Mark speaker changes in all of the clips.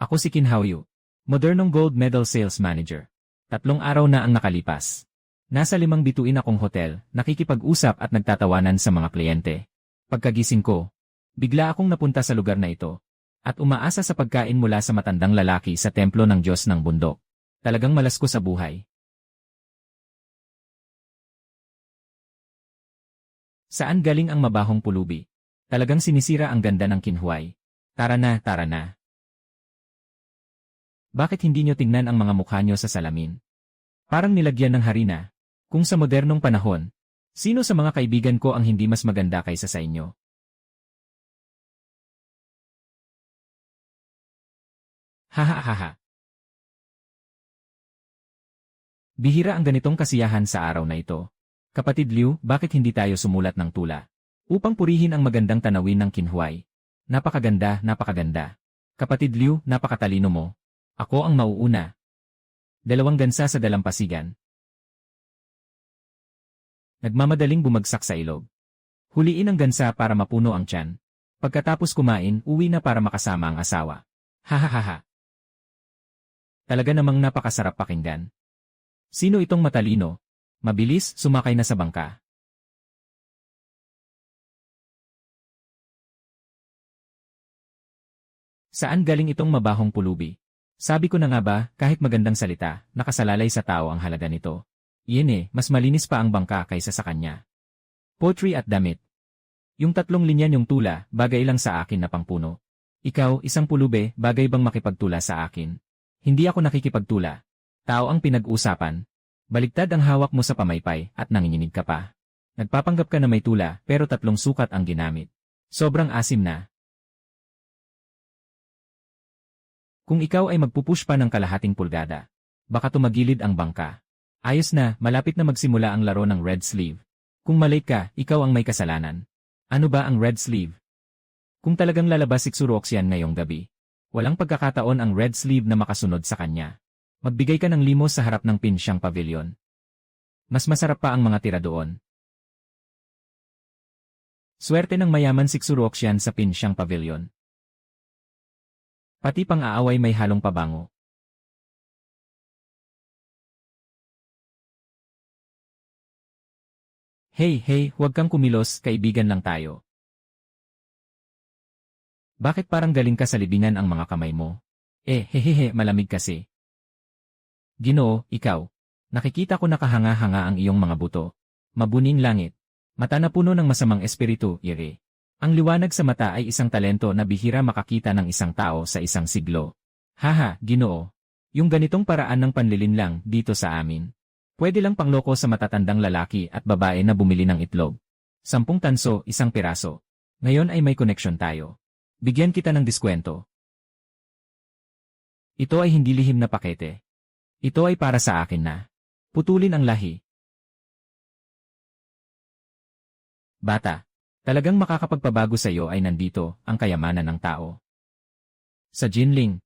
Speaker 1: Ako si Qin Haoyu, modernong gold medal sales manager. 3 araw na ang nakalipas. Nasa 5 bituin akong hotel, nakikipag-usap at nagtatawanan sa mga kliyente. Pagkagising ko, bigla akong napunta sa lugar na ito at umaasa sa pagkain mula sa matandang lalaki sa templo ng Diyos ng bundok. Talagang malas ko sa buhay. Saan galing ang mabahong pulubi? Talagang sinisira ang ganda ng Qinhuai. Tara na, tara na. Bakit hindi nyo tingnan ang mga mukha nyo sa salamin? Parang nilagyan ng harina. Kung sa modernong panahon, sino sa mga kaibigan ko ang hindi mas maganda kaysa sa inyo? Hahaha. Bihira ang ganitong kasiyahan sa araw na ito. Kapatid Liu, bakit hindi tayo sumulat ng tula? Upang purihin ang magandang tanawin ng Qinhuai. Napakaganda, napakaganda. Kapatid Liu, napakatalino mo. Ako ang mauuna. 2 gansa sa dalampasigan. Nagmamadaling bumagsak sa ilog. Huliin ang gansa para mapuno ang tiyan. Pagkatapos kumain, uwi na para makasama ang asawa. Hahaha. Talaga namang napakasarap pakinggan. Sino itong matalino? Mabilis, sumakay na sa bangka. Saan galing itong mabahong pulubi? Sabi ko na nga ba, kahit magandang salita, nakasalalay sa tao ang halaga nito. Iyan mas malinis pa ang bangka kaysa sa kanya. Pottery at damit. Yung 3 linya niyong tula, bagay lang sa akin na pangpuno. Ikaw, isang pulube, bagay bang makipagtula sa akin? Hindi ako nakikipagtula. Tao ang pinag-usapan. Baligtad ang hawak mo sa pamaypay at nanginginig ka pa. Nagpapanggap ka na may tula pero 3 sukat ang ginamit. Sobrang asim na. Kung ikaw ay magpupush pa ng kalahating pulgada, baka tumagilid ang bangka. Ayos na, malapit na magsimula ang laro ng red sleeve. Kung malate ka, ikaw ang may kasalanan. Ano ba ang red sleeve? Kung talagang lalabas si Xuruoxian ngayong gabi, walang pagkakataon ang red sleeve na makasunod sa kanya. Magbigay ka ng limos sa harap ng Pinsyang Pavilion. Mas masarap pa ang mga tira doon. Swerte ng mayaman si Xuruoxian sa Pinsyang Pavilion. Pati pang-aaway may halong pabango. Hey, huwag kang kumilos, kaibigan lang tayo. Bakit parang galing ka sa libingan ang mga kamay mo? Hehehe, malamig kasi. Ginoo, ikaw. Nakikita ko nakahanga-hanga ang iyong mga buto. Mabuning langit. Mata na puno ng masamang espiritu, ire. Ang liwanag sa mata ay isang talento na bihira makakita ng isang tao sa isang siglo. Haha, Ginoo. Yung ganitong paraan ng panlilinlang dito sa amin. Pwede lang pangloko sa matatandang lalaki at babae na bumili ng itlog. 10 tanso, 1 piraso. Ngayon ay may koneksyon tayo. Bigyan kita ng diskwento. Ito ay hindi lihim na pakete. Ito ay para sa akin na. Putulin ang lahi. Bata, talagang makakapagpabago sa iyo ay nandito, ang kayamanan ng tao. Sa Jinling,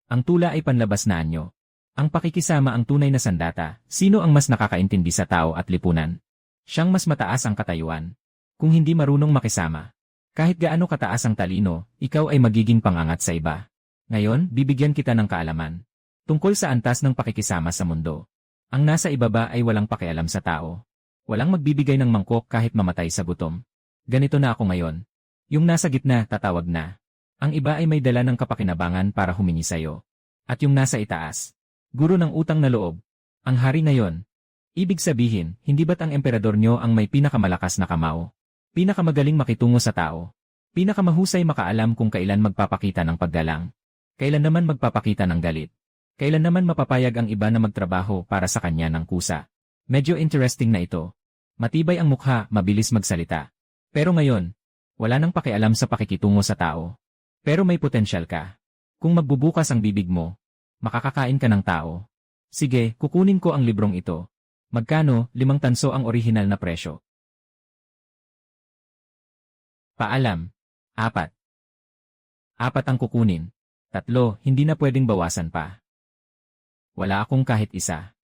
Speaker 1: ang tula ay panlabas na anyo. Ang pakikisama ang tunay na sandata, sino ang mas nakakaintindi sa tao at lipunan? Siyang mas mataas ang katayuan. Kung hindi marunong makisama, kahit gaano kataas ang talino, ikaw ay magiging pangangat sa iba. Ngayon, bibigyan kita ng kaalaman. Tungkol sa antas ng pakikisama sa mundo. Ang nasa ibaba ay walang pakialam sa tao. Walang magbibigay ng mangkok kahit mamatay sa gutom. Ganito na ako ngayon. Yung nasa gitna, tatawag na. Ang iba ay may dala ng kapakinabangan para humingi sa'yo. At yung nasa itaas, guro ng utang na loob. Ang hari na yon. Ibig sabihin, hindi ba't ang emperador nyo ang may pinakamalakas na kamao? Pinakamagaling makitungo sa tao. Pinakamahusay makaalam kung kailan magpapakita ng paggalang. Kailan naman magpapakita ng galit. Kailan naman mapapayag ang iba na magtrabaho para sa kanya ng kusa. Medyo interesting na ito. Matibay ang mukha, mabilis magsalita. Pero ngayon, wala nang pakialam sa pakikitungo sa tao. Pero may potensyal ka. Kung magbubukas ang bibig mo, makakakain ka ng tao. Sige, kukunin ko ang librong ito. Magkano? 5 tanso ang orihinal na presyo. Paalam. 4. 4 ang kukunin. 3, hindi na pwedeng bawasan pa. Wala akong kahit isa.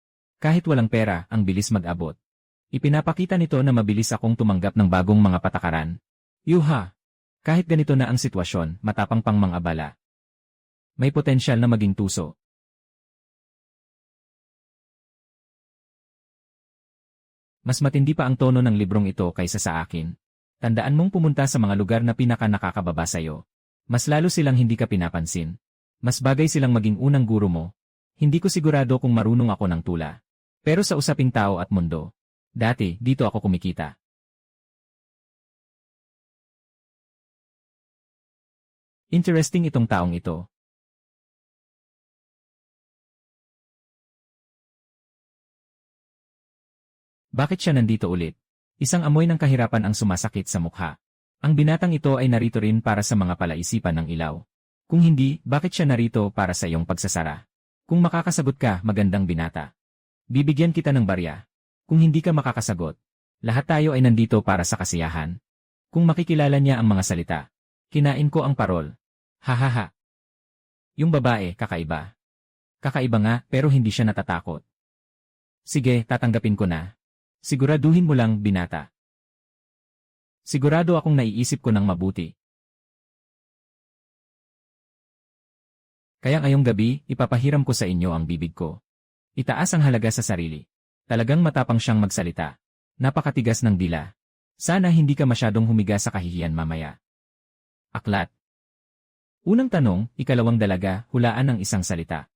Speaker 1: Kahit walang pera, ang bilis mag-abot. Ipinapakita nito na mabilis akong tumanggap ng bagong mga patakaran. Yuha! Kahit ganito na ang sitwasyon, matapang pang mang-abala. may potensyal na maging tuso. Mas matindi pa ang tono ng librong ito kaysa sa akin. Tandaan mong pumunta sa mga lugar na pinaka-nakakababa sa'yo. Mas lalo silang hindi ka pinapansin. Mas bagay silang maging unang guro mo. Hindi ko sigurado kung marunong ako ng tula. Pero sa usaping tao at mundo, dati, dito ako kumikita. Interesting itong taong ito. Bakit siya nandito ulit? Isang amoy ng kahirapan ang sumasakit sa mukha. Ang binatang ito ay narito rin para sa mga palaisipan ng ilaw. Kung hindi, bakit siya narito para sa iyong pagsasara? Kung makakasagot ka, magandang binata. Bibigyan kita ng barya. Kung hindi ka makakasagot, lahat tayo ay nandito para sa kasiyahan. Kung makikilala niya ang mga salita, kinain ko ang parol. Hahaha. Yung babae, kakaiba. Kakaiba nga, pero hindi siya natatakot. Sige, tatanggapin ko na. Siguraduhin mo lang, binata. Sigurado akong naiisip ko ng mabuti. Kaya ngayong gabi, ipapahiram ko sa inyo ang bibig ko. Itaas ang halaga sa sarili. Talagang matapang siyang magsalita. Napakatigas ng dila. Sana hindi ka masyadong humiga sa kahihiyan mamaya. Aklat. Unang tanong, ikalawang dalaga, hulaan ng isang salita.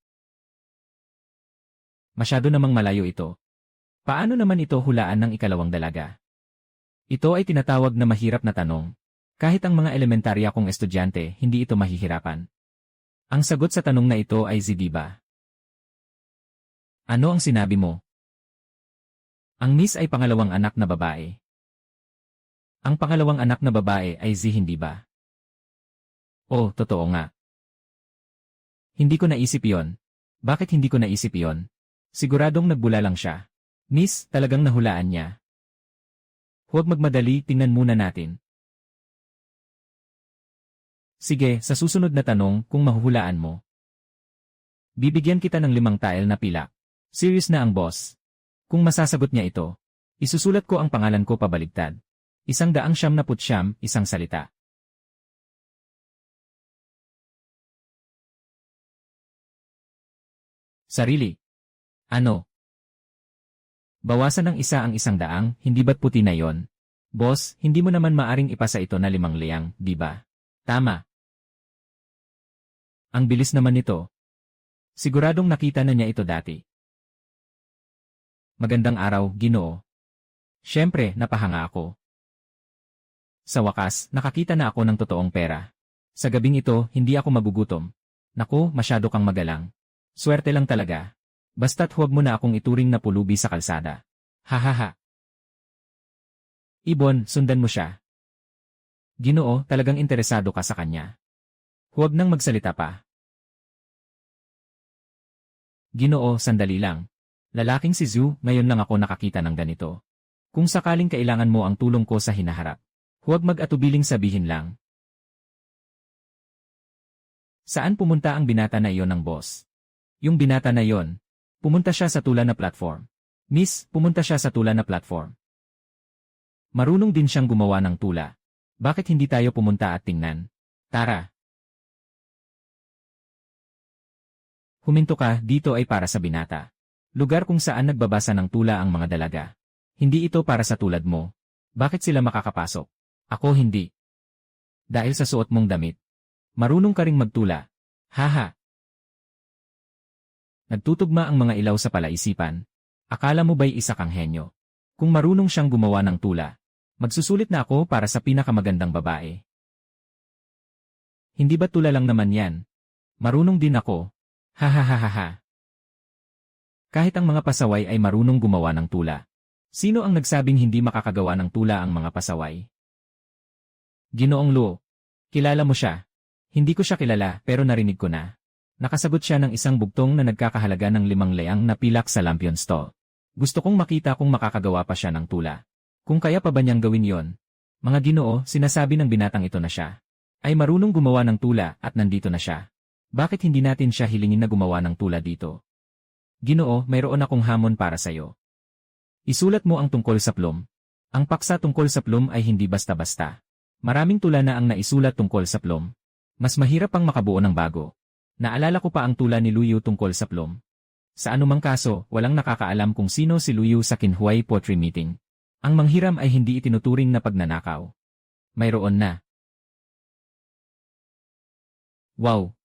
Speaker 1: Masyado namang malayo ito. Paano naman ito hulaan ng ikalawang dalaga? Ito ay tinatawag na mahirap na tanong. Kahit ang mga elementarya kong estudyante, hindi ito mahihirapan. Ang sagot sa tanong na ito ay Zidiba. Ano ang sinabi mo? Ang Miss ay pangalawang anak na babae. Ang pangalawang anak na babae ay Z, hindi ba? Oh, totoo nga. Hindi ko naisip yon. Bakit hindi ko naisip yon? Siguradong nagbula lang siya. Miss, talagang nahulaan niya. Huwag magmadali, tingnan muna natin. Sige, sa susunod na tanong, kung mahuhulaan mo. Bibigyan kita ng 5 tile na pilak. Serious na ang boss. Kung masasagot niya ito, isusulat ko ang pangalan ko pabaligtad. 199, isang salita. Sarili. Ano? Bawasan ng isa ang 100, hindi ba't puti na yon? Boss, hindi mo naman maaring ipasa ito na 5 liyang, di ba? Tama. Ang bilis naman nito. Siguradong nakita na niya ito dati. Magandang araw, Ginoo. Siyempre, napahanga ako. Sa wakas, nakakita na ako ng totoong pera. Sa gabing ito, hindi ako magugutom. Naku, masyado kang magalang. Swerte lang talaga. Basta't huwag mo na akong ituring na pulubi sa kalsada. Hahaha. Ibon, sundan mo siya. Ginoo, talagang interesado ka sa kanya. Huwag nang magsalita pa. Ginoo, sandali lang. Lalaking si Zhu, ngayon lang ako nakakita ng ganito. Kung sakaling kailangan mo ang tulong ko sa hinaharap, huwag mag-atubiling sabihin lang. Saan pumunta ang binata na iyon ng boss? Yung binata na iyon, pumunta siya sa tula na platform. Miss, pumunta siya sa tula na platform. Marunong din siyang gumawa ng tula. Bakit hindi tayo pumunta at tingnan? Tara. Huminto ka, dito ay para sa binata. Lugar kung saan nagbabasa ng tula ang mga dalaga. Hindi ito para sa tulad mo. Bakit sila makakapasok? Ako hindi. Dahil sa suot mong damit. Marunong ka ring magtula. Haha. Nagtutugma ang mga ilaw sa palaisipan. Akala mo ba'y isa kang henyo? Kung marunong siyang gumawa ng tula, magsusulit na ako para sa pinakamagandang babae. Hindi ba tula lang naman yan? Marunong din ako. Hahaha. Kahit ang mga pasaway ay marunong gumawa ng tula. Sino ang nagsabing hindi makakagawa ng tula ang mga pasaway? Ginoong Luo. Kilala mo siya. Hindi ko siya kilala pero narinig ko na. Nakasagot siya ng isang bugtong na nagkakahalaga ng 5 leyang na pilak sa lampion stall. Gusto kong makita kung makakagawa pa siya ng tula. Kung kaya pa ba niyang gawin yon? Mga Ginoo, sinasabi ng binatang ito na siya ay marunong gumawa ng tula at nandito na siya. Bakit hindi natin siya hilingin na gumawa ng tula dito? Ginoo, mayroon akong hamon para sa'yo. Isulat mo ang tungkol sa plum. Ang paksa tungkol sa plum ay hindi basta-basta. Maraming tula na ang naisulat tungkol sa plum. Mas mahirap pang makabuo ng bago. Naalala ko pa ang tula ni Luyu tungkol sa plum. Sa anumang kaso, walang nakakaalam kung sino si Luyu sa Qinhuai Poetry Meeting. Ang manghiram ay hindi itinuturing na pagnanakaw. Mayroon na. Wow!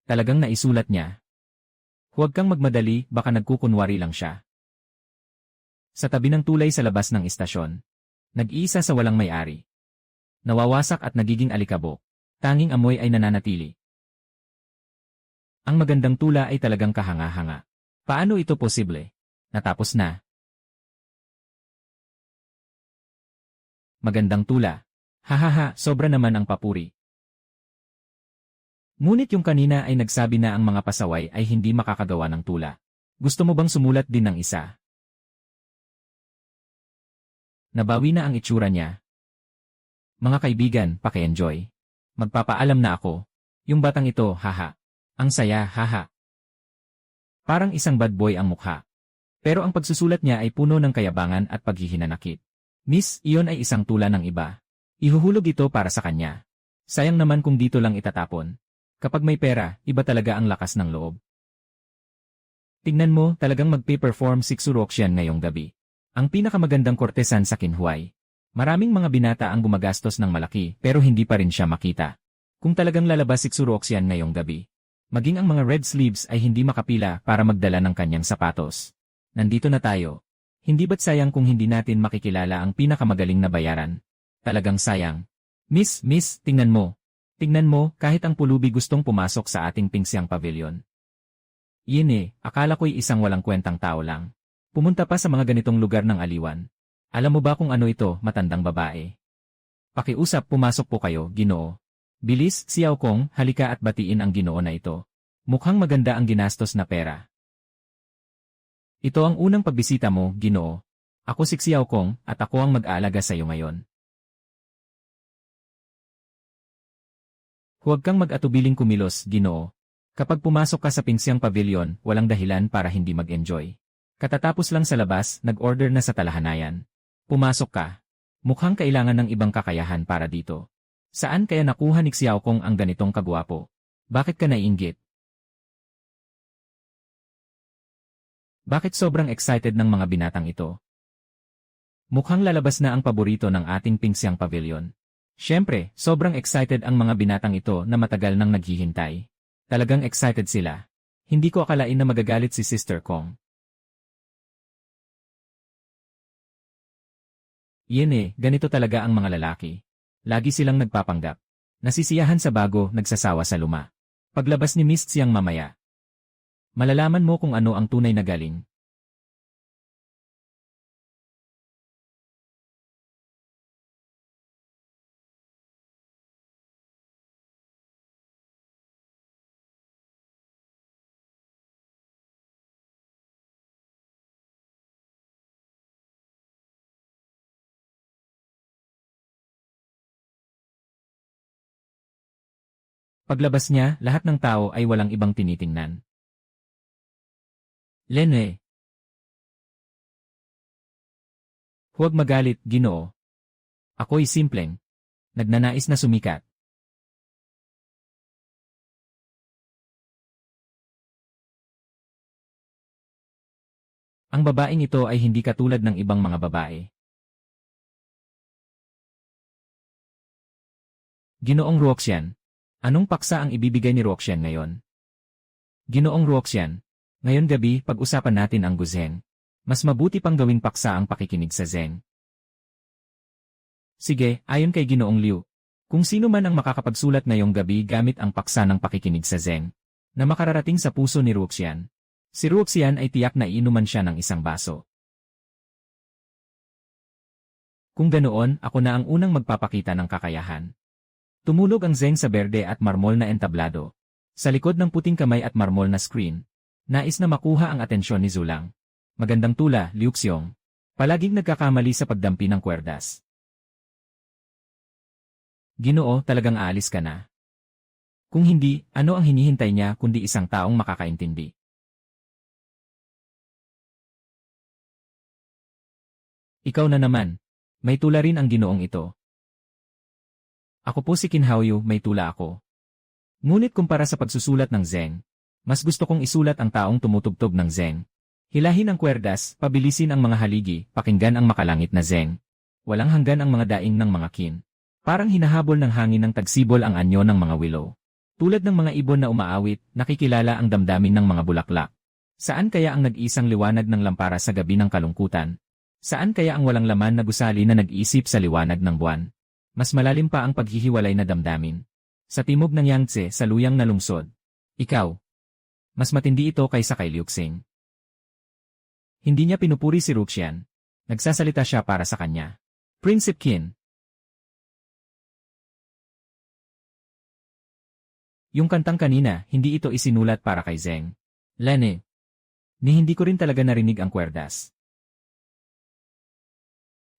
Speaker 1: Talagang naisulat niya. Huwag kang magmadali, baka nagkukunwari lang siya. Sa tabi ng tulay sa labas ng istasyon. Nag-iisa sa walang may-ari. Nawawasak at nagiging alikabok. Tanging amoy ay nananatili. Ang magandang tula ay talagang kahanga-hanga. Paano ito posible? Natapos na. Magandang tula. Hahaha, sobra naman ang papuri. Ngunit yung kanina ay nagsabi na ang mga pasaway ay hindi makakagawa ng tula. Gusto mo bang sumulat din ng isa? Nabawi na ang itsura niya. Mga kaibigan, paki-enjoy. Magpapaalam na ako. Yung batang ito, haha. Ang saya, haha. Parang isang bad boy ang mukha. Pero ang pagsusulat niya ay puno ng kayabangan at paghihinanakit. Miss, iyon ay isang tula ng iba. Ihuhulog ito para sa kanya. Sayang naman kung dito lang itatapon. Kapag may pera, iba talaga ang lakas ng loob. Tingnan mo, talagang magpe-perform si Xuruoxian ngayong gabi. Ang pinakamagandang kortesan sa Qinhuai. Maraming mga binata ang gumagastos ng malaki pero hindi pa rin siya makita. Kung talagang lalabas si Xuruoxian ngayong gabi, maging ang mga red sleeves ay hindi makapila para magdala ng kanyang sapatos. Nandito na tayo. Hindi ba't sayang kung hindi natin makikilala ang pinakamagaling na bayaran? Talagang sayang. Miss, tingnan mo. Tingnan mo, kahit ang pulubi gustong pumasok sa ating pingsyang pavilion. Yun akala ko'y isang walang kwentang tao lang. Pumunta pa sa mga ganitong lugar ng aliwan. Alam mo ba kung ano ito, matandang babae? Pakiusap, pumasok po kayo, Ginoo. Bilis, Xiao Kong, halika at batiin ang Ginoo na ito. Mukhang maganda ang ginastos na pera. Ito ang unang pagbisita mo, Ginoo. Ako si Xiao Kong, at ako ang mag-aalaga sa iyo ngayon. Huwag kang mag-atubiling kumilos, Ginoo. Kapag pumasok ka sa pingsyang pavilion, walang dahilan para hindi mag-enjoy. Katatapos lang sa labas, nag-order na sa talahanayan. Pumasok ka. Mukhang kailangan ng ibang kakayahan para dito. Saan kaya nakuha ni Xiao Kong ang ganitong kagwapo? Bakit ka naiinggit? Bakit sobrang excited ng mga binatang ito? Mukhang lalabas na ang paborito ng ating pingsyang pavilion. Siyempre, sobrang excited ang mga binatang ito na matagal nang naghihintay. Talagang excited sila. Hindi ko akalain na magagalit si Sister Kong. Ganito talaga ang mga lalaki. Lagi silang nagpapanggap. Nasisiyahan sa bago, nagsasawa sa luma. Paglabas ni Miss Xiang mamaya. Malalaman mo kung ano ang tunay na galing. Paglabas niya, lahat ng tao ay walang ibang tinitingnan. Lene. Huwag magalit, Ginoo. Ako'y simpleng. Nagnanais na sumikat. Ang babaeng ito ay hindi katulad ng ibang mga babae. Ginoong Ruoxian. Anong paksa ang ibibigay ni Ruoxian ngayon? Ginoong Ruoxian. Ngayon gabi, pag-usapan natin ang Guzheng. Mas mabuti pang gawing paksa ang pakikinig sa Zheng. Sige, ayon kay Ginoong Liu. Kung sino man ang makakapagsulat ngayong gabi gamit ang paksa ng pakikinig sa Zheng, na makararating sa puso ni Ruoxian. Si Ruoxian ay tiyak na iinuman siya ng isang baso. Kung ganoon, ako na ang unang magpapakita ng kakayahan. Tumulog ang Zheng sa berde at marmol na entablado. Sa likod ng puting kamay at marmol na screen, nais na makuha ang atensyon ni Zulang. Magandang tula, Liu Xiong. Palaging nagkakamali sa pagdampi ng kwerdas. Ginoo, talagang aalis ka na. Kung hindi, ano ang hinihintay niya kundi isang taong makakaintindi? Ikaw na naman. May tula rin ang Ginoong ito. Ako po si Qin Haoyu, may tula ako. Ngunit kumpara sa pagsusulat ng Zeng, mas gusto kong isulat ang taong tumutugtog ng Zeng. Hilahin ang kwerdas, pabilisin ang mga haligi, pakinggan ang makalangit na Zeng. Walang hanggan ang mga daing ng mga kin. Parang hinahabol ng hangin ng tagsibol ang anyo ng mga willow. Tulad ng mga ibon na umaawit, nakikilala ang damdamin ng mga bulaklak. Saan kaya ang nag-iisang liwanag ng lampara sa gabi ng kalungkutan? Saan kaya ang walang laman na gusali na nag-iisip sa liwanag ng buwan? Mas malalim pa ang paghihiwalay na damdamin. Sa timog ng Yangtze, sa luyang na lungsod. Ikaw. Mas matindi ito kaysa kay Liuxing. Hindi niya pinupuri si Ruxian. Nagsasalita siya para sa kanya. Prinsipe Qin. Yung kantang kanina, hindi ito isinulat para kay Zeng. Lene. Ni hindi ko rin talaga narinig ang kwerdas.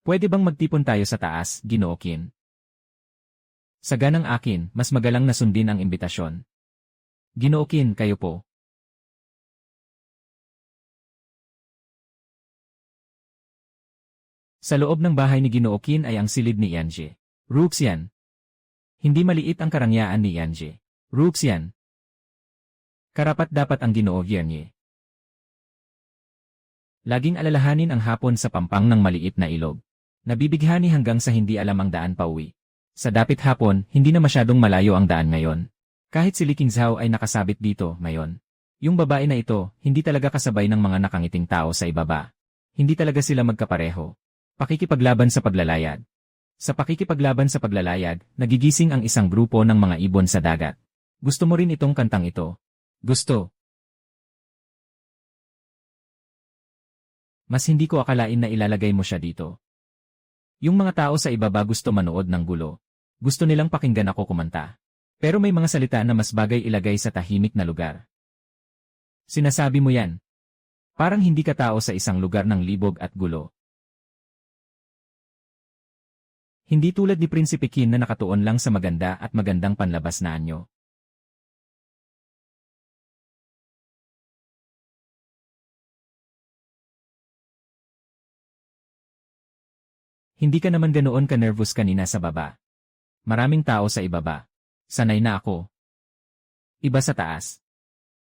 Speaker 1: Pwede bang magtipon tayo sa taas, Ginoo Qin? Sa ganang akin, mas magalang na sundin ang imbitasyon. Ginoo Qin, kayo po. Sa loob ng bahay ni Ginoo Qin ay ang silid ni Yanjie. Ruxian. Hindi maliit ang karangyaan ni Yanjie. Ruxian. Karapat-dapat ang Ginoo Yanjie. Laging alalahanin ang hapon sa pampang ng maliit na ilog. Nabibighani hanggang sa hindi alam ang daan pauwi. Sa dapit hapon, hindi na masyadong malayo ang daan ngayon. Kahit si Li Qingzhao ay nakasabit dito, ngayon. Yung babae na ito, hindi talaga kasabay ng mga nakangiting tao sa ibaba. Hindi talaga sila magkapareho. Pakikipaglaban sa paglalayag. Sa pakikipaglaban sa paglalayag, nagigising ang isang grupo ng mga ibon sa dagat. Gusto mo rin itong kantang ito? Gusto. Mas hindi ko akalain na ilalagay mo siya dito. Yung mga tao sa ibaba gusto manood ng gulo. Gusto nilang pakinggan ako kumanta. Pero may mga salita na mas bagay ilagay sa tahimik na lugar. Sinasabi mo yan. Parang hindi ka tao sa isang lugar ng libog at gulo. Hindi tulad ni Prinsipe Qin na nakatuon lang sa maganda at magandang panlabas na anyo. Hindi ka naman ganoon ka-nervous kanina sa baba. Maraming tao sa ibaba. Sanay na ako. Iba sa taas.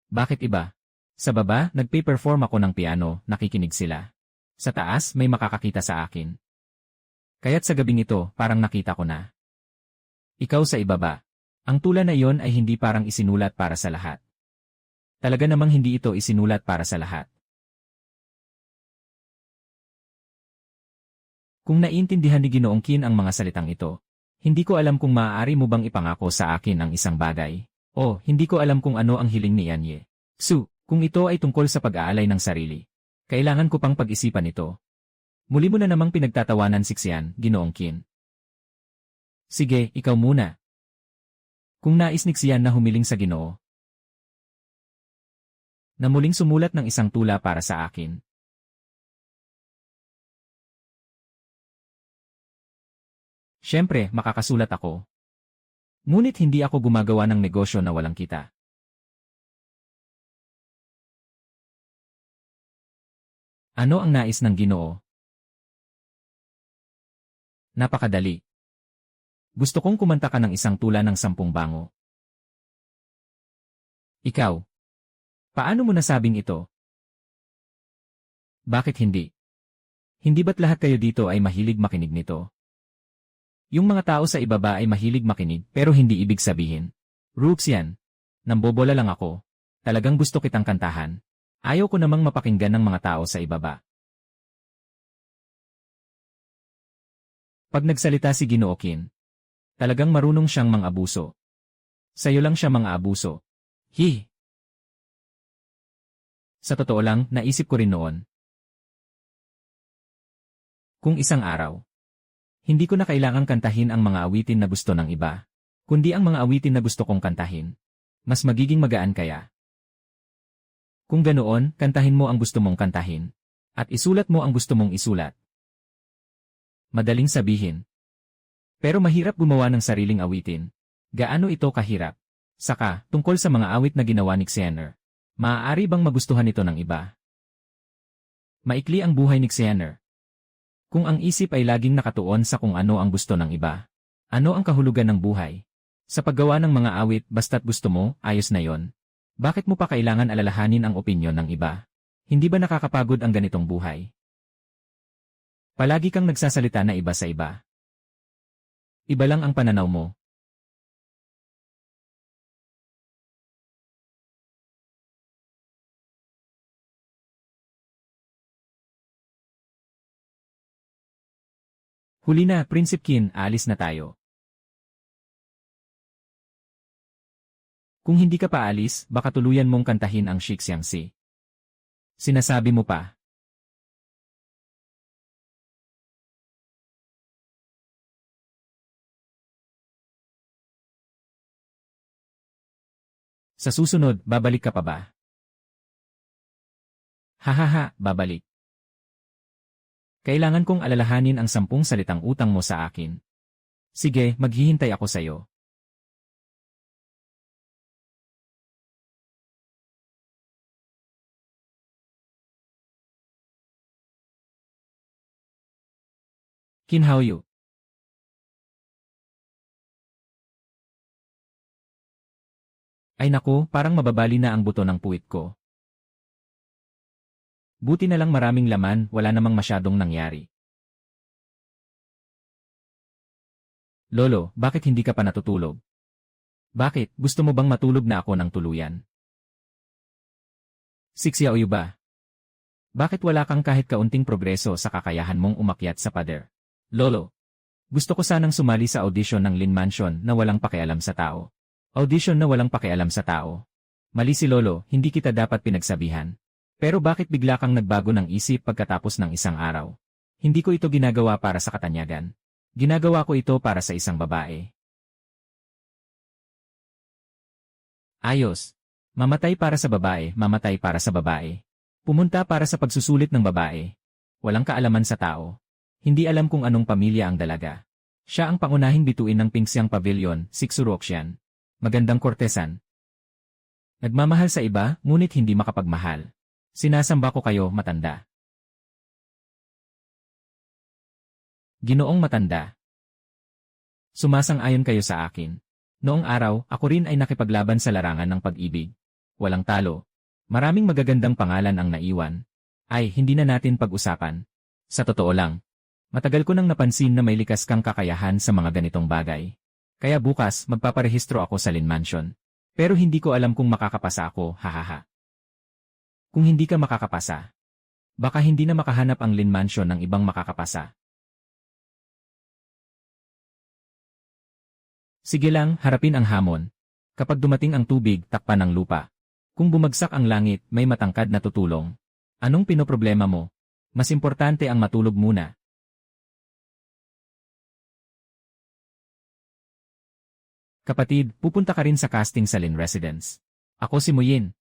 Speaker 1: Bakit iba? Sa baba, nagpe-perform ako ng piano, nakikinig sila. Sa taas, may makakakita sa akin. Kaya't sa gabing ito, parang nakita ko na. Ikaw sa ibaba. Ang tula na iyon ay hindi parang isinulat para sa lahat. Talaga namang hindi ito isinulat para sa lahat. Kung naiintindihan ni Ginoong Qin ang mga salitang ito, hindi ko alam kung maaari mo bang ipangako sa akin ang isang bagay. O, hindi ko alam kung ano ang hiling ni Yanjie. Su, kung ito ay tungkol sa pag-aalay ng sarili, kailangan ko pang pag-isipan ito. Muli mo na namang pinagtatawanan si Xian, Ginoong Qin. Sige, ikaw muna. Kung nais ni Xian na humiling sa Ginoo, na muling sumulat ng isang tula para sa akin. Siyempre, makakasulat ako. Ngunit hindi ako gumagawa ng negosyo na walang kita. Ano ang nais ng Ginoo? Napakadali. Gusto kong kumanta ka ng isang tula ng 10 bango. Ikaw. Paano mo nasabing ito? Bakit hindi? Hindi ba't lahat kayo dito ay mahilig makinig nito? Yung mga tao sa ibaba ay mahilig makinig pero hindi ibig sabihin. Ruxian. Nambobola lang ako. Talagang gusto kitang kantahan. Ayaw ko namang mapakinggan ng mga tao sa ibaba. Pag nagsalita si Ginoo Qin, talagang marunong siyang mang-abuso. Sa'yo lang siya mang-aabuso. Hi! Sa totoo lang, naisip ko rin noon. Kung isang araw, hindi ko na kailangang kantahin ang mga awitin na gusto ng iba, kundi ang mga awitin na gusto kong kantahin. Mas magiging magaan kaya. Kung ganoon, kantahin mo ang gusto mong kantahin. At isulat mo ang gusto mong isulat. Madaling sabihin. Pero mahirap gumawa ng sariling awitin. Gaano ito kahirap? Saka, tungkol sa mga awit na ginawa ni Xianer. Maaari bang magustuhan ito ng iba? Maikli ang buhay ni Xianer. Kung ang isip ay laging nakatuon sa kung ano ang gusto ng iba, ano ang kahulugan ng buhay? Sa paggawa ng mga awit basta't gusto mo, ayos na yon. Bakit mo pa kailangan alalahanin ang opinyon ng iba? Hindi ba nakakapagod ang ganitong buhay? Palagi kang nagsasalita na iba sa iba. Iba lang ang pananaw mo. Huli na, Prinsip Qin, aalis na tayo. Kung hindi ka pa alis, baka tuluyan mong kantahin ang Shixiangsi. Sinasabi mo pa. Sa susunod, babalik ka pa ba? Hahaha, babalik. Kailangan kong alalahanin ang 10 salitang utang mo sa akin. Sige, maghihintay ako sa'yo. Qin Haoyu. Ay naku, parang mababali na ang buto ng puwit ko. Buti na lang maraming laman, wala namang masyadong nangyari. Lolo, bakit hindi ka pa natutulog? Bakit, gusto mo bang matulog na ako ng tuluyan? Xiaoyu ba? Bakit wala kang kahit kaunting progreso sa kakayahan mong umakyat sa pader? Lolo, gusto ko sanang sumali sa audition ng Lin Mansion na walang pakialam sa tao. Audition na walang pakialam sa tao. Mali si Lolo, hindi kita dapat pinagsabihan. Pero bakit bigla kang nagbago ng isip pagkatapos ng isang araw? Hindi ko ito ginagawa para sa katanyagan. Ginagawa ko ito para sa isang babae. Ayos. Mamatay para sa babae, mamatay para sa babae. Pumunta para sa pagsusulit ng babae. Walang kaalaman sa tao. Hindi alam kung anong pamilya ang dalaga. Siya ang pangunahing bituin ng Pingxiang Pavilion, Sixuroxian. Magandang kortesan. Nagmamahal sa iba, ngunit hindi makapagmahal. Sinasamba ko kayo, matanda. Ginoong matanda. Sumasang-ayon kayo sa akin. Noong araw, ako rin ay nakipaglaban sa larangan ng pag-ibig. Walang talo. Maraming magagandang pangalan ang naiwan. Ay, hindi na natin pag-usapan. Sa totoo lang, matagal ko nang napansin na may likas kang kakayahan sa mga ganitong bagay. Kaya bukas, magpaparehistro ako sa Lin Mansion. Pero hindi ko alam kung makakapasa ako, hahaha. Kung hindi ka makakapasa, baka hindi na makahanap ang Lin Mansion ng ibang makakapasa. Sige lang, harapin ang hamon. Kapag dumating ang tubig, takpan ang lupa. Kung bumagsak ang langit, may matangkad na tutulong. Anong pinoproblema mo? Mas importante ang matulog muna. Kapatid, pupunta ka rin sa casting sa Lin Residence. Ako si Muyin.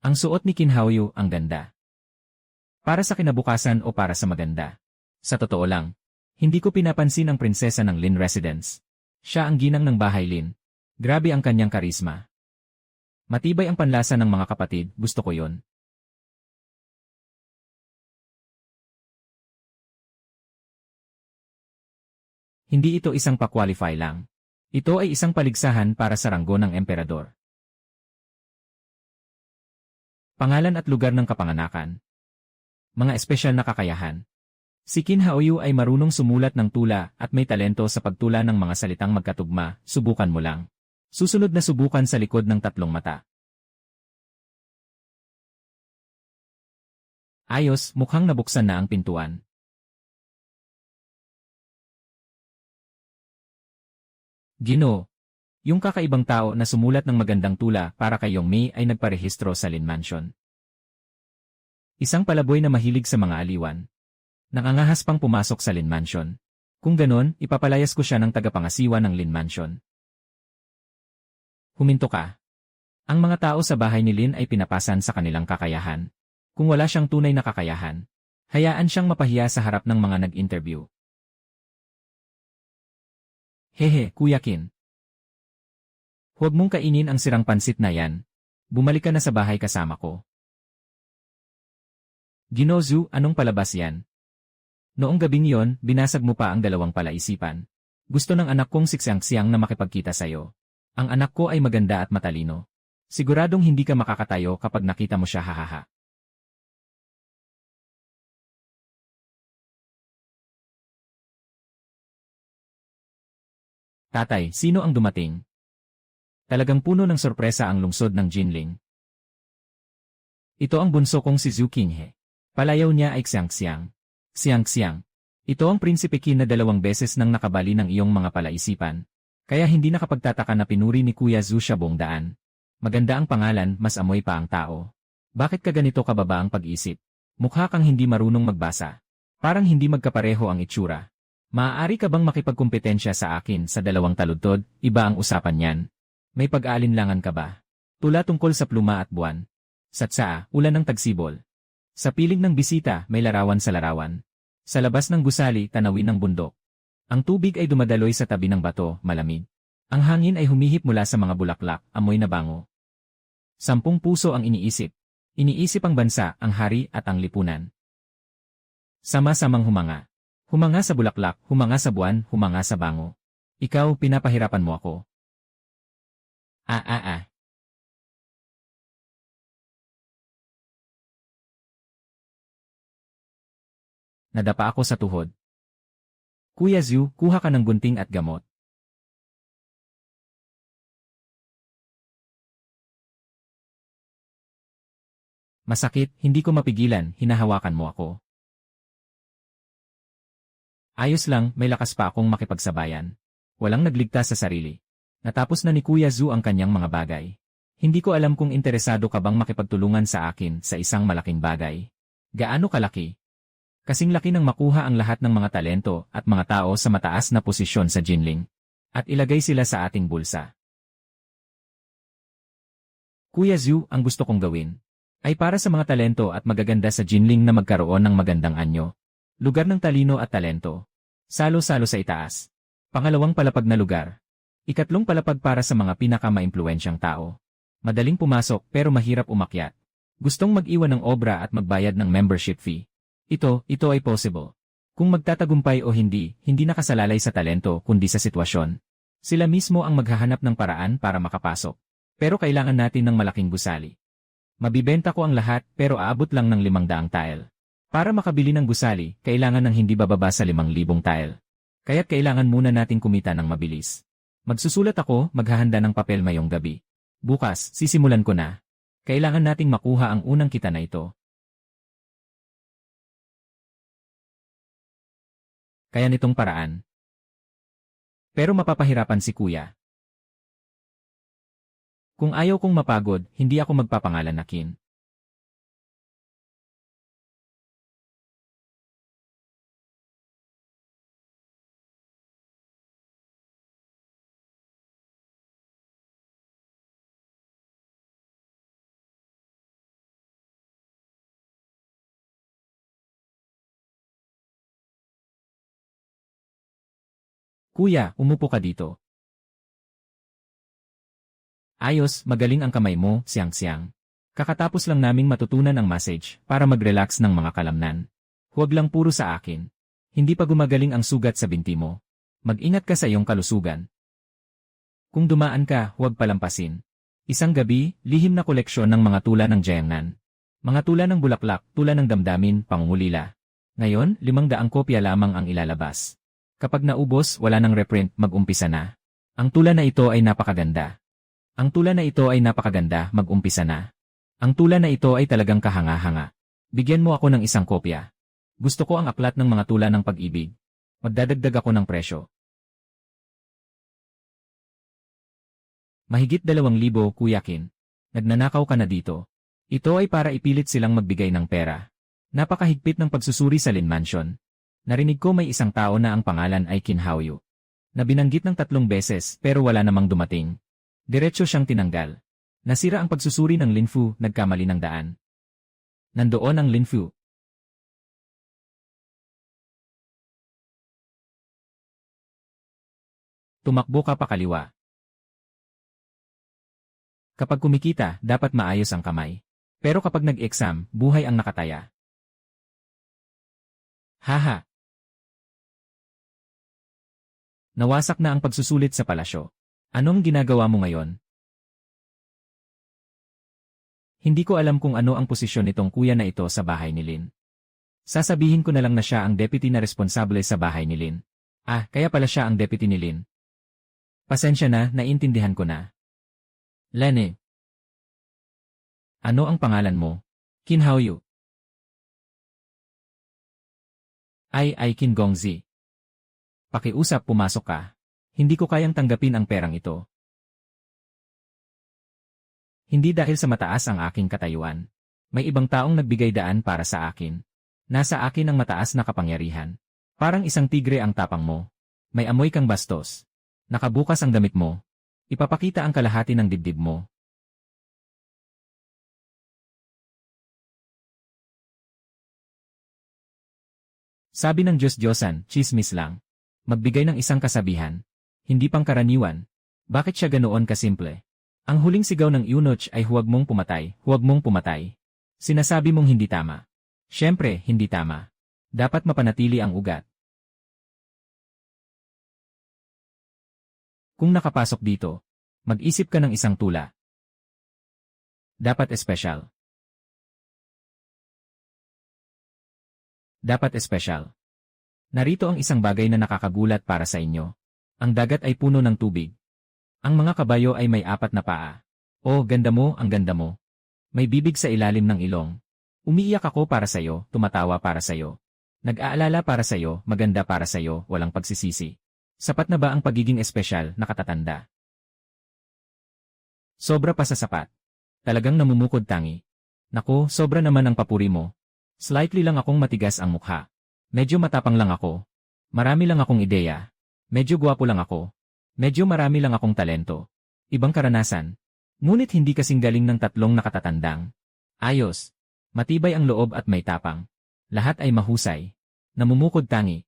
Speaker 1: Ang suot ni Qin Haoyu, ang ganda. Para sa kinabukasan o para sa maganda? Sa totoo lang, hindi ko pinapansin ang prinsesa ng Lin Residence. Siya ang ginang ng bahay Lin. Grabe ang kanyang karisma. Matibay ang panlasa ng mga kapatid, gusto ko yon. Hindi ito isang pa-qualify lang. Ito ay isang paligsahan para sa ranggo ng emperador. Pangalan at lugar ng kapanganakan. Mga espesyal na kakayahan. Si Qin Haoyu ay marunong sumulat ng tula at may talento sa pagtula ng mga salitang magkatugma, subukan mo lang. Susunod na subukan sa likod ng 3 mata. Ayos, mukhang nabuksan na ang pintuan. Ginoo, yung kakaibang tao na sumulat ng magandang tula para kay Yongmei ay nagparehistro sa Lin Mansion. Isang palaboy na mahilig sa mga aliwan. Nakangahas pang pumasok sa Lin Mansion. Kung ganon, ipapalayas ko siya ng tagapangasiwa ng Lin Mansion. Huminto ka. Ang mga tao sa bahay ni Lin ay pinapasan sa kanilang kakayahan. Kung wala siyang tunay na kakayahan, hayaan siyang mapahiya sa harap ng mga nag-interview. Hehe, Kuya Qin. Huwag mong kainin ang sirang pansit na yan. Bumalik ka na sa bahay kasama ko. Ginoo Zhu, anong palabas yan? Noong gabing yon, binasag mo pa ang 2 palaisipan. Gusto ng anak kong Sixiangxiang na makipagkita sa'yo. Ang anak ko ay maganda at matalino. Siguradong hindi ka makakatayo kapag nakita mo siya, hahaha. Tatay, sino ang dumating? Talagang puno ng sorpresa ang lungsod ng Jinling. Ito ang bunso kong si Zhu Qinghe. Palayaw niya ay Xiangxiang. Xiangxiang. Ito ang prinsipe Qin na 2 beses nang nakabali ng iyong mga palaisipan. Kaya hindi nakapagtataka na pinuri ni Kuya Zhu siya buong daan. Maganda ang pangalan, mas amoy pa ang tao. Bakit ka ganito kababa ang pag-isip? Mukha kang hindi marunong magbasa. Parang hindi magkapareho ang itsura. Maaari ka bang makipagkumpetensya sa akin sa 2 taludtod? Iba ang usapan niyan. May pag-aalinlangan ka ba? Tula tungkol sa pluma at buwan. Satsaa, ulan ng tagsibol. Sa piling ng bisita, may larawan sa larawan. Sa labas ng gusali, tanawin ng bundok. Ang tubig ay dumadaloy sa tabi ng bato, malamig. Ang hangin ay humihip mula sa mga bulaklak, amoy na bango. 10 puso ang iniisip. Iniisip ang bansa, ang hari at ang lipunan. Sama-samang humanga. Humanga sa bulaklak, humanga sa buwan, humanga sa bango. Ikaw, pinapahirapan mo ako. Nadapa ako sa tuhod. Kuya Zhu, kuha ka ng gunting at gamot. Masakit, hindi ko mapigilan, hinahawakan mo ako. Ayos lang, may lakas pa akong makipagsabayan. Walang nagligtas sa sarili. Natapos na ni Kuya Zhu ang kanyang mga bagay. Hindi ko alam kung interesado ka bang makipagtulungan sa akin sa isang malaking bagay. Gaano kalaki? Kasing laki nang makuha ang lahat ng mga talento at mga tao sa mataas na posisyon sa Jinling. At ilagay sila sa ating bulsa. Kuya Zhu, ang gusto kong gawin ay para sa mga talento at magaganda sa Jinling na magkaroon ng magandang anyo. Lugar ng talino at talento. Salo-salo sa itaas. Pangalawang palapag na lugar. Ikatlong palapag para sa mga pinaka-maimpluwensyang tao. Madaling pumasok pero mahirap umakyat. Gustong mag-iwan ng obra at magbayad ng membership fee. Ito ay possible. Kung magtatagumpay o hindi nakasalalay sa talento kundi sa sitwasyon. Sila mismo ang maghahanap ng paraan para makapasok. Pero kailangan natin ng malaking gusali. Mabibenta ko ang lahat pero aabot lang ng 500 tile. Para makabili ng gusali, kailangan ng hindi bababa sa 5,000 tile. Kaya't kailangan muna nating kumita ng mabilis. Magsusulat ako, maghahanda ng papel mayong gabi. Bukas, sisimulan ko na. Kailangan nating makuha ang unang kita na ito. Kaya nitong paraan. Pero mapapahirapan si Kuya. Kung ayaw kong mapagod, hindi ako magpapangalan na Qin. Kuya, umupo ka dito. Ayos, magaling ang kamay mo, Xiangxiang. Kakatapos lang naming matutunan ang message para mag-relax ng mga kalamnan. Huwag lang puro sa akin. Hindi pa gumagaling ang sugat sa binti mo. Mag-ingat ka sa iyong kalusugan. Kung dumaan ka, huwag palampasin. Isang gabi, lihim na koleksyon ng mga tula ng Jiangnan. Mga tula ng bulaklak, tula ng damdamin, pangungulila. Ngayon, 500 kopya lamang ang ilalabas. Kapag naubos, wala nang reprint, mag-umpisa na. Ang tula na ito ay napakaganda. Ang tula na ito ay napakaganda, mag-umpisa na. Ang tula na ito ay talagang kahanga-hanga. Bigyan mo ako ng 1 kopya. Gusto ko ang aklat ng mga tula ng pag-ibig. Magdadagdag ako ng presyo. Mahigit 2,000, Kuya Qin. Nagnanakaw ka na dito. Ito ay para ipilit silang magbigay ng pera. Napakahigpit ng pagsusuri sa Lin Mansion. Narinig ko may isang tao na ang pangalan ay Qin Haoyu. Na binanggit ng 3 beses pero wala namang dumating. Diretso siyang tinanggal. Nasira ang pagsusuri ng Linfu, nagkamali ng daan. Nandoon ang Linfu. Tumakbo ka pa kaliwa. Kapag kumikita, dapat maayos ang kamay. Pero kapag nag-exam, buhay ang nakataya. Haha. Nawasak na ang pagsusulit sa palasyo. Anong ginagawa mo ngayon? Hindi ko alam kung ano ang posisyon nitong kuya na ito sa bahay ni Lin. Sasabihin ko na lang na siya ang deputy na responsable sa bahay ni Lin. Ah, kaya pala siya ang deputy ni Lin. Pasensya na, naiintindihan ko na. Lene. Ano ang pangalan mo? Qin Haoyu. Ay Qin Gongzi. Pakiusap, pumasok ka. Hindi ko kayang tanggapin ang perang ito. Hindi dahil sa mataas ang aking katayuan. May ibang taong nagbigay daan para sa akin. Nasa akin ang mataas na kapangyarihan. Parang isang tigre ang tapang mo. May amoy kang bastos. Nakabukas ang damit mo. Ipapakita ang kalahati ng dibdib mo. Sabi ng Diyos-Diyosan, chismis lang. Magbigay ng isang kasabihan. Hindi pangkaraniwan. Bakit siya ganoon kasimple? Ang huling sigaw ng eunuch ay huwag mong pumatay, huwag mong pumatay. Sinasabi mong hindi tama. Siyempre, hindi tama. Dapat mapanatili ang ugat. Kung nakapasok dito, mag-isip ka ng isang tula. Dapat espesyal. Dapat espesyal. Narito ang isang bagay na nakakagulat para sa inyo. Ang dagat ay puno ng tubig. Ang mga kabayo ay may 4 na paa. Oh, ganda mo, ang ganda mo. May bibig sa ilalim ng ilong. Umiiyak ako para sa'yo, tumatawa para sa'yo. Nag-aalala para sa'yo, maganda para sa'yo, walang pagsisisi. Sapat na ba ang pagiging espesyal na katatanda? Sobra pa sa sapat. Talagang namumukod tangi. Naku, sobra naman ang papuri mo. Slightly lang akong matigas ang mukha. Medyo matapang lang ako. Marami lang akong ideya. Medyo gwapo lang ako. Medyo marami lang akong talento. Ibang karanasan. Ngunit hindi kasing galing ng 3 nakatatandang. Ayos. Matibay ang loob at may tapang. Lahat ay mahusay. Namumukod tangi.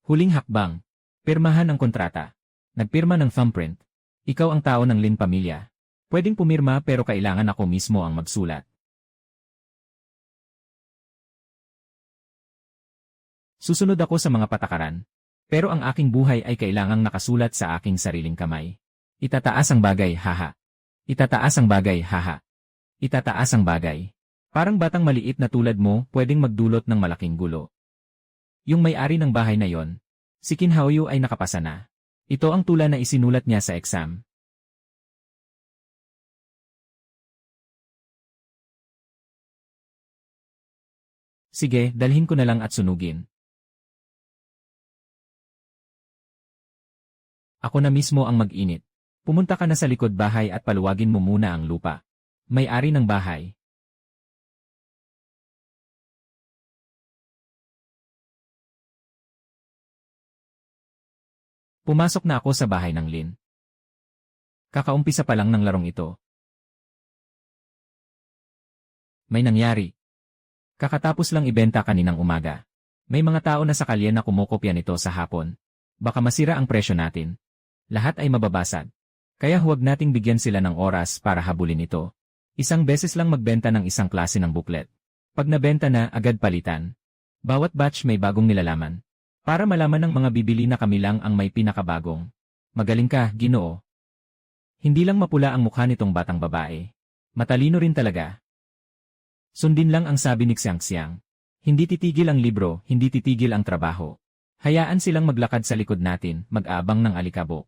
Speaker 1: Huling hakbang. Pirmahan ang kontrata. Nagpirma ng thumbprint. Ikaw ang tao ng Lin pamilya. Pwedeng pumirma pero kailangan ako mismo ang magsulat. Susunod ako sa mga patakaran. Pero ang aking buhay ay kailangang nakasulat sa aking sariling kamay. Itataas ang bagay, haha. Itataas ang bagay, haha. Itataas ang bagay. Parang batang maliit na tulad mo, pwedeng magdulot ng malaking gulo. Yung may-ari ng bahay na yon, si Qin Haoyu ay nakapasa na. Ito ang tula na isinulat niya sa exam. Sige, dalhin ko na lang at sunugin. Ako na mismo ang mag-init. Pumunta ka na sa likod bahay at paluwagin mo muna ang lupa. May-ari ng bahay. Pumasok na ako sa bahay ng Lin. Kakaumpisa pa lang ng larong ito. May nangyari. Kakatapos lang ibenta kaninang umaga. May mga tao na sa kalye na kumukopya nito sa hapon. Baka masira ang presyo natin. Lahat ay mababasag. Kaya huwag nating bigyan sila ng oras para habulin ito. Isang beses lang magbenta ng isang klase ng booklet. Pag nabenta na, agad palitan. Bawat batch may bagong nilalaman. Para malaman ng mga bibili na kami lang ang may pinakabagong. Magaling ka, Ginoo. Hindi lang mapula ang mukha nitong batang babae. Matalino rin talaga. Sundin lang ang sabi ni Xiang Xiang. Hindi titigil ang libro, hindi titigil ang trabaho. Hayaan silang maglakad sa likod natin, mag-aabang ng alikabok.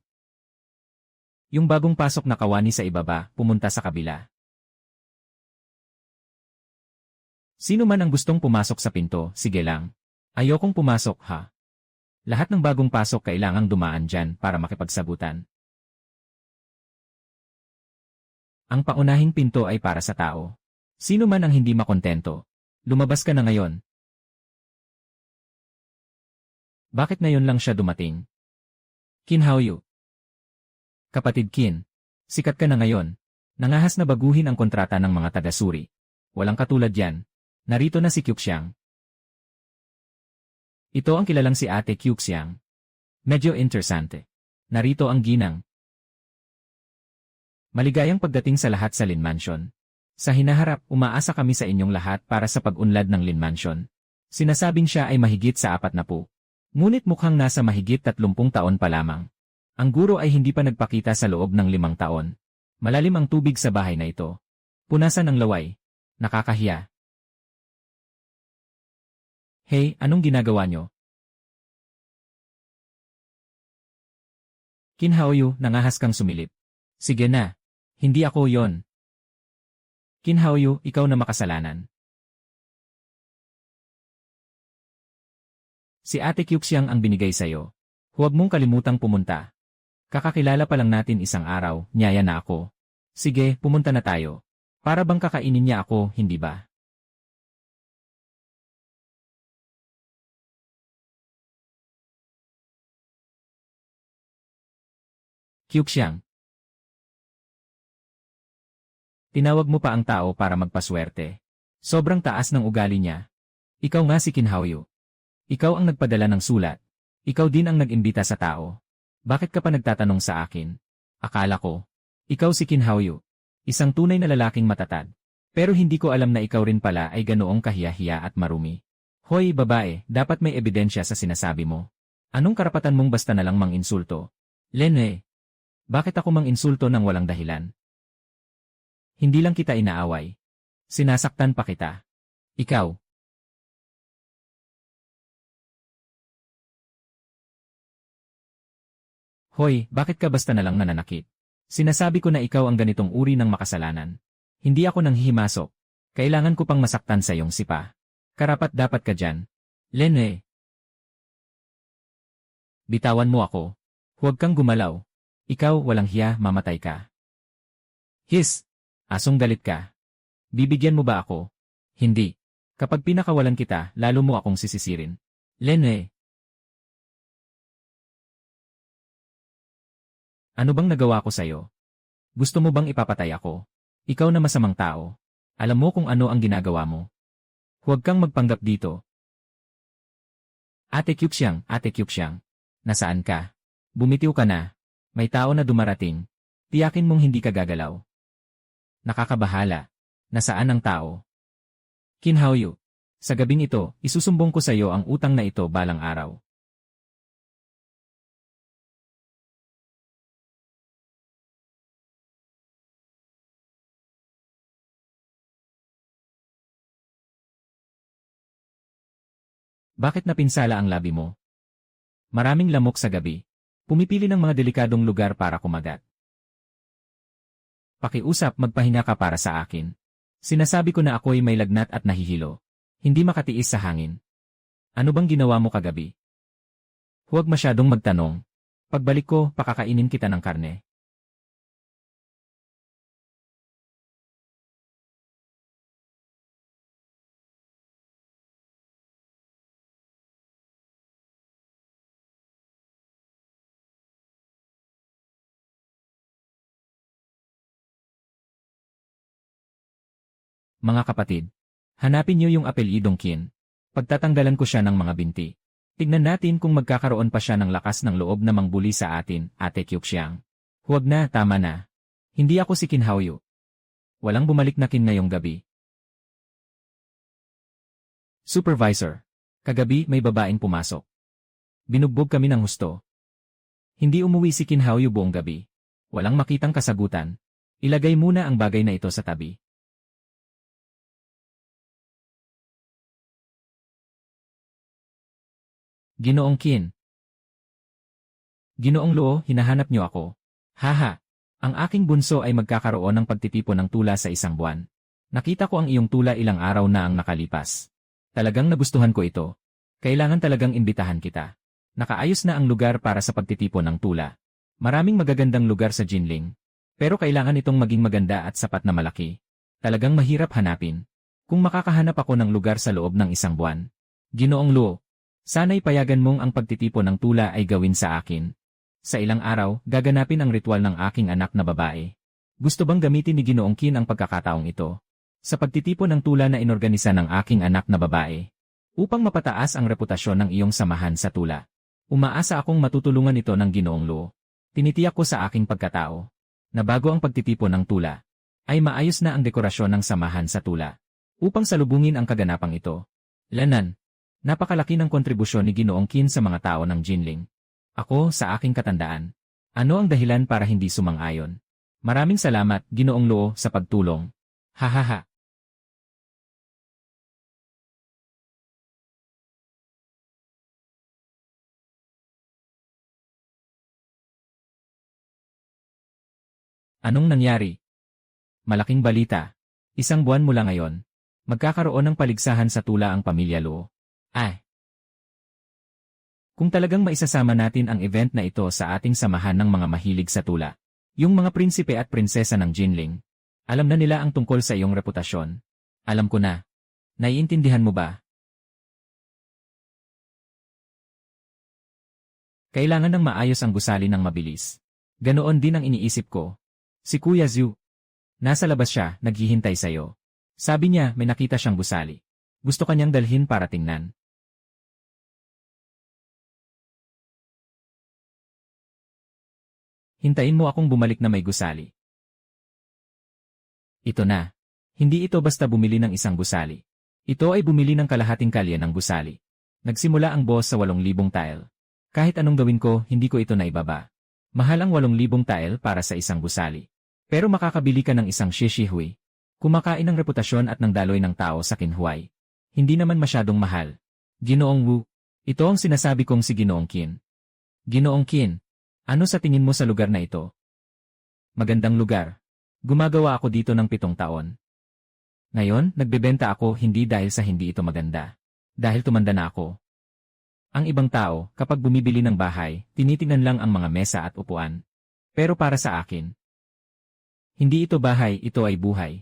Speaker 1: Yung bagong pasok na kawani sa ibaba, pumunta sa kabila. Sino man ang gustong pumasok sa pinto, sige lang. Ayokong pumasok, ha? Lahat ng bagong pasok kailangang dumaan dyan para makipagsabutan. Ang paunahing pinto ay para sa tao. Sino man ang hindi makontento? Lumabas ka na ngayon. Bakit ngayon lang siya dumating? Qin Haoyu. Kapatid Qin, sikat ka na ngayon. Nangahas na baguhin ang kontrata ng mga taga-suri. Walang katulad yan. Narito na si Qiuxiang. Ito ang kilalang si Ate Qiuxiang. Medyo interesante. Narito ang ginang. Maligayang pagdating sa lahat sa Lin Mansion. Sa hinaharap, umaasa kami sa inyong lahat para sa pag-unlad ng Lin Mansion. Sinasabing siya ay mahigit sa 40. Ngunit mukhang nasa mahigit 30 taon pa lamang. Ang guro ay hindi pa nagpakita sa loob ng 5 taon. Malalim ang tubig sa bahay na ito. Punasan ang laway. Nakakahiya. Hey, anong ginagawa nyo? Qin Haoyu, nangahas kang sumilip. Sige na. Hindi ako yon. Qin Haoyu, ikaw na makasalanan. Si Ate Kyuxiang ang binigay sa'yo. Huwag mong kalimutang pumunta. Kakakilala pa lang natin isang araw, niyaya na ako. Sige, pumunta na tayo. Para bang kakainin niya ako, hindi ba? Kyuxiang. Tinawag mo pa ang tao para magpaswerte. Sobrang taas ng ugali niya. Ikaw nga si Qin Haoyu. Ikaw ang nagpadala ng sulat. Ikaw din ang nag-imbita sa tao. Bakit ka pa nagtatanong sa akin? Akala ko, ikaw si Qin Haoyu. Isang tunay na lalaking matatag. Pero hindi ko alam na ikaw rin pala ay ganoong kahiya-hiya at marumi. Hoy babae, dapat may ebidensya sa sinasabi mo. Anong karapatan mong basta na lang mang-insulto? Lene, bakit ako mang-insulto ng walang dahilan? Hindi lang kita inaaway. Sinasaktan pa kita. Ikaw. Hoy, bakit ka basta na lang nananakit? Sinasabi ko na ikaw ang ganitong uri ng makasalanan. Hindi ako nanghihimasok. Kailangan ko pang masaktan sa iyong sipa. Karapat dapat ka dyan. Lene. Bitawan mo ako. Huwag kang gumalaw. Ikaw walang hiya, mamatay ka. His! Asong galit ka. Bibigyan mo ba ako? Hindi. Kapag pinakawalan kita, lalo mo akong sisisirin. Lene. Ano bang nagawa ko sa'yo? Gusto mo bang ipapatay ako? Ikaw na masamang tao. Alam mo kung ano ang ginagawa mo. Huwag kang magpanggap dito. Ate Kyuxiang, nasaan ka? Bumitiw ka na. May tao na dumarating. Tiyakin mong hindi ka gagalaw. Nakakabahala. Nasaan ang tao? Qin Haoyu, sa gabing ito, isusumbong ko sa iyo ang utang na ito balang araw. Bakit napinsala ang labi mo? Maraming lamok sa gabi. Pumipili ng mga delikadong lugar para kumagat. Pakiusap, magpahinga ka para sa akin. Sinasabi ko na ako'y may lagnat at nahihilo. Hindi makatiis sa hangin. Ano bang ginawa mo kagabi? Huwag masyadong magtanong. Pagbalik ko, pakakainin kita ng karne. Mga kapatid, hanapin niyo yung apelyidong Qin. Pagtatanggalan ko siya ng mga binti. Tignan natin kung magkakaroon pa siya ng lakas ng loob na mangbuli sa atin, Ate Kyuxiang. Huwag na, tama na. Hindi ako si Qin Haoyu. Walang bumalik na Qin ngayong gabi. Supervisor, kagabi may babaeng pumasok. Binugbog kami ng husto. Hindi umuwi si Qin Haoyu buong gabi. Walang makitang kasagutan. Ilagay muna ang bagay na ito sa tabi. Ginoong Qin. Ginoong Luo, hinahanap niyo ako. Haha, ang aking bunso ay magkakaroon ng pagtitipon ng tula sa isang buwan. Nakita ko ang iyong tula ilang araw na ang nakalipas. Talagang nagustuhan ko ito. Kailangan talagang imbitahan kita. Nakaayos na ang lugar para sa pagtitipon ng tula. Maraming magagandang lugar sa Jinling. Pero kailangan itong maging maganda at sapat na malaki. Talagang mahirap hanapin. Kung makakahanap ako ng lugar sa loob ng isang buwan. Ginoong Luo, sana'y payagan mong ang pagtitipon ng tula ay gawin sa akin. Sa ilang araw, gaganapin ang ritual ng aking anak na babae. Gusto bang gamitin ni Ginoong Qin ang pagkakataong ito? Sa pagtitipon ng tula na inorganisa ng aking anak na babae. Upang mapataas ang reputasyon ng iyong samahan sa tula. Umaasa akong matutulungan ito ng Ginoong Luo. Tinitiyak ko sa aking pagkatao. Na bago ang pagtitipon ng tula, ay maayos na ang dekorasyon ng samahan sa tula. Upang salubungin ang kaganapang ito. Lanan. Napakalaki ng kontribusyon ni Ginoong Qin sa mga tao ng Jinling. Ako, sa aking katandaan, Ano ang dahilan para hindi sumang-ayon? Maraming salamat, Ginoong Luo, sa pagtulong. Hahaha. Anong nangyari? Malaking balita. Isang buwan mula ngayon. Magkakaroon ng paligsahan sa tula ang pamilya Luo. Ay! Kung talagang maisasama natin ang event na ito sa ating samahan ng mga mahilig sa tula, yung mga prinsipe at prinsesa ng Jinling, alam na nila ang tungkol sa iyong reputasyon. Alam ko na. Naiintindihan mo ba? Kailangan ng maayos ang gusali ng mabilis. Ganoon din ang iniisip ko. Si Kuya Zhu. Nasa labas siya, naghihintay sa'yo. Sabi niya may nakita siyang gusali. Gusto kanyang dalhin para tingnan. Hintayin mo akong bumalik na may gusali. Ito na. Hindi ito basta bumili ng isang gusali. Ito ay bumili ng kalahating kalye ng gusali. Nagsimula ang boss sa 8,000 tile. Kahit anong gawin ko, hindi ko ito naibaba. Mahal ang 8,000 tile para sa isang gusali. Pero makakabili ka ng isang shishihui. Kumakain ng reputasyon at ng daloy ng tao sa Qinhuai. Hindi naman masyadong mahal. Ginoong Wu. Ito ang sinasabi kong si Ginoong Qin. Ginoong Qin. Ano sa tingin mo sa lugar na ito? Magandang lugar. Gumagawa ako dito ng 7 taon. Ngayon, nagbebenta ako hindi dahil sa hindi ito maganda. Dahil tumanda na ako. Ang ibang tao, kapag bumibili ng bahay, tinitingnan lang ang mga mesa at upuan. Pero para sa akin, hindi ito bahay, ito ay buhay.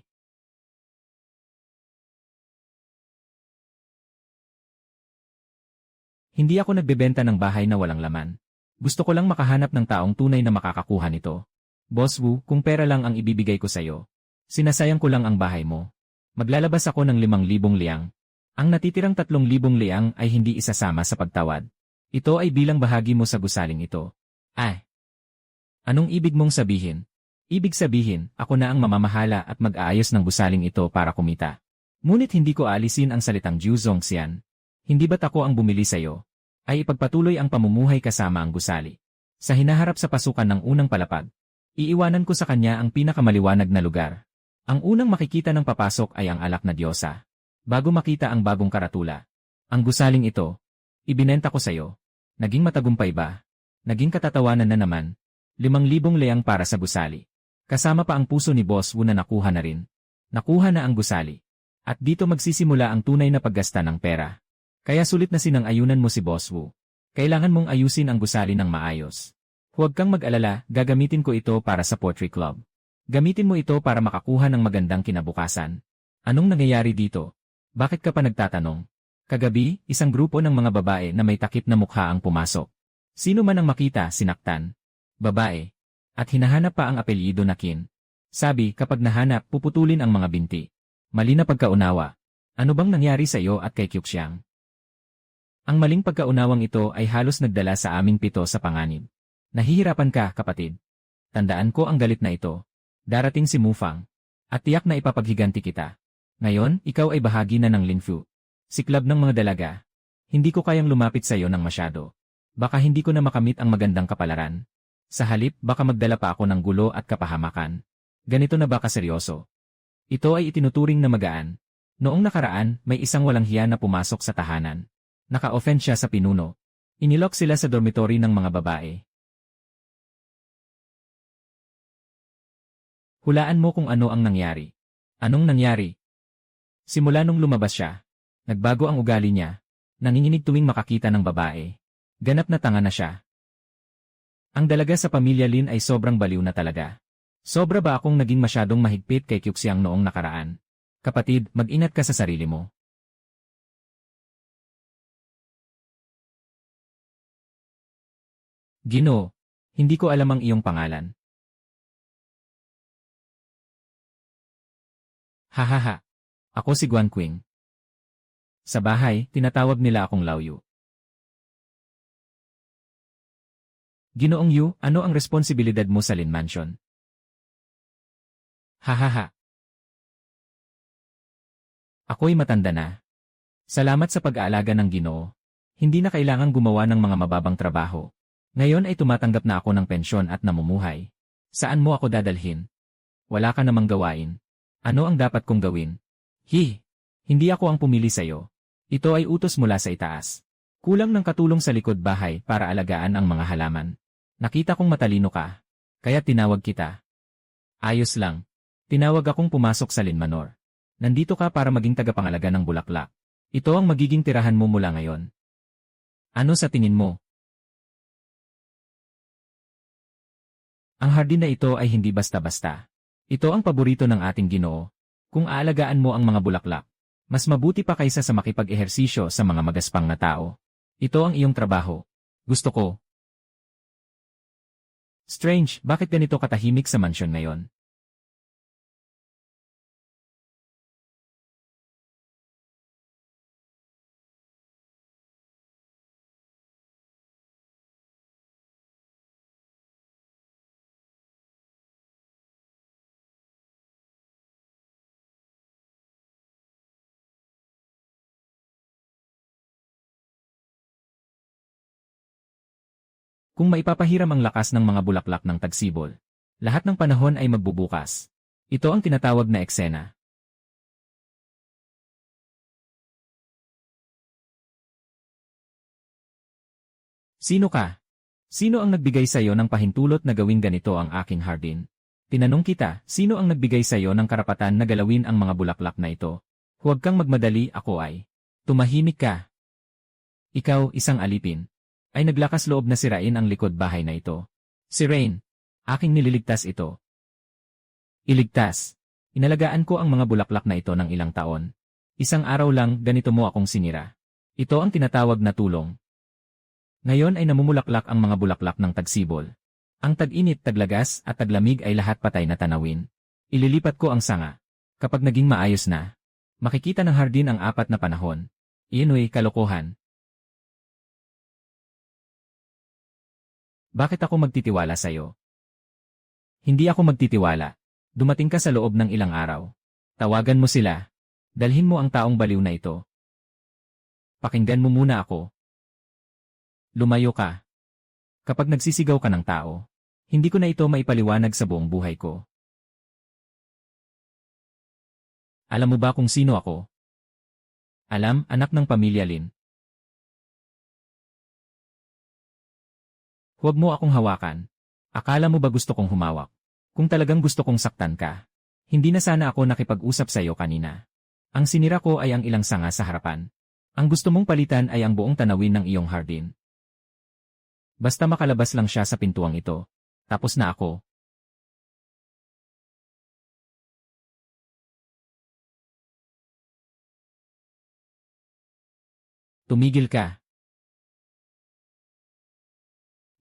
Speaker 1: Hindi ako nagbebenta ng bahay na walang laman. Gusto ko lang makahanap ng taong tunay na makakakuha nito. Boss Wu, kung pera lang ang ibibigay ko sa'yo, sinasayang ko lang ang bahay mo. Maglalabas ako ng 5,000 liang. Ang natitirang 3,000 liang ay hindi isasama sa pagtawad. Ito ay bilang bahagi mo sa gusaling ito. Ay! Anong ibig mong sabihin? Ibig sabihin, ako na ang mamamahala at mag-aayos ng gusaling ito para kumita. Ngunit hindi ko aalisin ang salitang Jiu Zongxian. Hindi ba't ako ang bumili sa'yo? Ay ipagpatuloy ang pamumuhay kasama ang gusali. Sa hinaharap sa pasukan ng unang palapag, iiwanan ko sa kanya ang pinakamaliwanag na lugar. Ang unang makikita ng papasok ay ang alak na diyosa. Bago makita ang bagong karatula. Ang gusaling ito, ibinenta ko sa'yo. Naging matagumpay ba? Naging katatawanan na naman. 5,000 leang para sa gusali. Kasama pa ang puso ni Boss Wu na nakuha na rin. Nakuha na ang gusali. At dito magsisimula ang tunay na paggasta ng pera. Kaya sulit na sinang-ayunan mo si Boss Wu. Kailangan mong ayusin ang gusali ng maayos. Huwag kang mag-alala, gagamitin ko ito para sa Poetry Club. Gamitin mo ito para makakuha ng magandang kinabukasan. Anong nangyayari dito? Bakit ka pa nagtatanong? Kagabi, isang grupo ng mga babae na may takip na mukha ang pumasok. Sino man ang makita, sinaktan. Babae. At hinahanap pa ang apelyido na Qin. Sabi, kapag nahanap, puputulin ang mga binti. Mali na pagkaunawa. Ano bang nangyari sa iyo at kay Kyuxiang? Ang maling pagkaunawang ito ay halos nagdala sa aming 7 sa panganib. Nahihirapan ka, kapatid. Tandaan ko ang galit na ito. Darating si Mufang. At tiyak na ipapaghiganti kita. Ngayon, ikaw ay bahagi na ng Linfu. Siklab ng mga dalaga. Hindi ko kayang lumapit sa iyo ng masyado. Baka hindi ko na makamit ang magandang kapalaran. Sa halip, baka magdala pa ako ng gulo at kapahamakan. Ganito na ba kaseryoso? Ito ay itinuturing na magaan. Noong nakaraan, may isang walang hiya na pumasok sa tahanan. Naka-offend siya sa pinuno. Inilok sila sa dormitory ng mga babae. Hulaan mo kung ano ang nangyari. Anong nangyari? Simula nung lumabas siya, nagbago ang ugali niya. Nanginginig tuwing makakita ng babae. Ganap na tanga na siya. Ang dalaga sa pamilya Lin ay sobrang baliw na talaga. Sobra ba akong naging masyadong mahigpit kay Kyuxiang noong nakaraan? Kapatid, mag-ingat ka sa sarili mo. Ginoo, hindi ko alam ang iyong pangalan. Hahaha. Ako si Guan Qing. Sa bahay, tinatawag nila akong Lao Yu. Ginoong Yu, ano ang responsibilidad mo sa Lin Mansion? Hahaha. Ako'y matanda na. Salamat sa pag-aalaga ng Ginoo. Hindi na kailangang gumawa ng mga mababang trabaho. Ngayon ay tumatanggap na ako ng pensyon at namumuhay. Saan mo ako dadalhin? Wala ka namang gawain. Ano ang dapat kong gawin? Hindi ako ang pumili sa'yo. Ito ay utos mula sa itaas. Kulang ng katulong sa likod bahay para alagaan ang mga halaman. Nakita kong matalino ka. Kaya tinawag kita. Ayos lang. Tinawag akong pumasok sa Linmanor. Nandito ka para maging tagapangalaga ng bulaklak. Ito ang magiging tirahan mo mula ngayon. Ano sa tingin mo? Ang hardin na ito ay hindi basta-basta. Ito ang paborito ng ating Ginoo. Kung aalagaan mo ang mga bulaklak, mas mabuti pa kaysa sa makipag-ehersisyo sa mga magaspang na tao. Ito ang iyong trabaho. Gusto ko. Strange, bakit ganito katahimik sa mansyon ngayon? Kung maipapahiram ang lakas ng mga bulaklak ng tagsibol, lahat ng panahon ay magbubukas. Ito ang tinatawag na eksena. Sino ka? Sino ang nagbigay sa iyo ng pahintulot na gawin ganito ang aking hardin? Tinanong kita, sino ang nagbigay sa iyo ng karapatan na galawin ang mga bulaklak na ito? Huwag kang magmadali, ako ay. Tumahimik ka. Ikaw, isang alipin, ay naglakas loob na sirain ang likod bahay na ito. Si Rain, aking nililigtas ito. Iligtas. Inalagaan ko ang mga bulaklak na ito ng ilang taon. Isang araw lang, ganito mo akong sinira. Ito ang tinatawag na tulong. Ngayon ay namumulaklak ang mga bulaklak ng tagsibol. Ang tag-init, taglagas, at taglamig ay lahat patay na tanawin. Ililipat ko ang sanga. Kapag naging maayos na, makikita ng hardin ang 4 na panahon. Inuy, kalokohan. Bakit ako magtitiwala sa'yo? Hindi ako magtitiwala. Dumating ka sa loob ng ilang araw. Tawagan mo sila. Dalhin mo ang taong baliw na ito. Pakinggan mo muna ako. Lumayo ka. Kapag nagsisigaw ka ng tao, hindi ko na ito maipaliwanag sa buong buhay ko. Alam mo ba kung sino ako? Alam, anak ng pamilya Lin. Huwag mo akong hawakan. Akala mo ba gusto kong humawak? Kung talagang gusto kong saktan ka, hindi na sana ako nakipag-usap sa iyo kanina. Ang sinira ko ay ang ilang sanga sa harapan. Ang gusto mong palitan ay ang buong tanawin ng iyong hardin. Basta makalabas lang siya sa pintuang ito. Tapos na ako. Tumigil ka.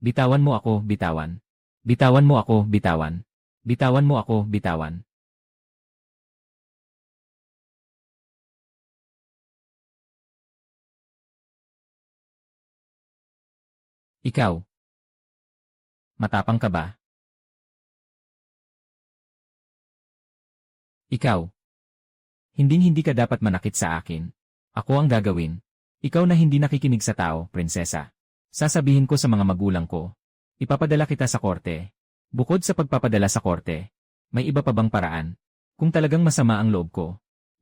Speaker 1: Bitawan mo ako, bitawan. Bitawan mo ako, bitawan. Bitawan mo ako, bitawan. Ikaw. Matapang ka ba? Ikaw. Hinding-hindi ka dapat manakit sa akin. Ako ang gagawin. Ikaw na hindi nakikinig sa tao, prinsesa. Sasabihin ko sa mga magulang ko. Ipapadala kita sa korte. Bukod sa pagpapadala sa korte, may iba pa bang paraan? Kung talagang masama ang loob ko,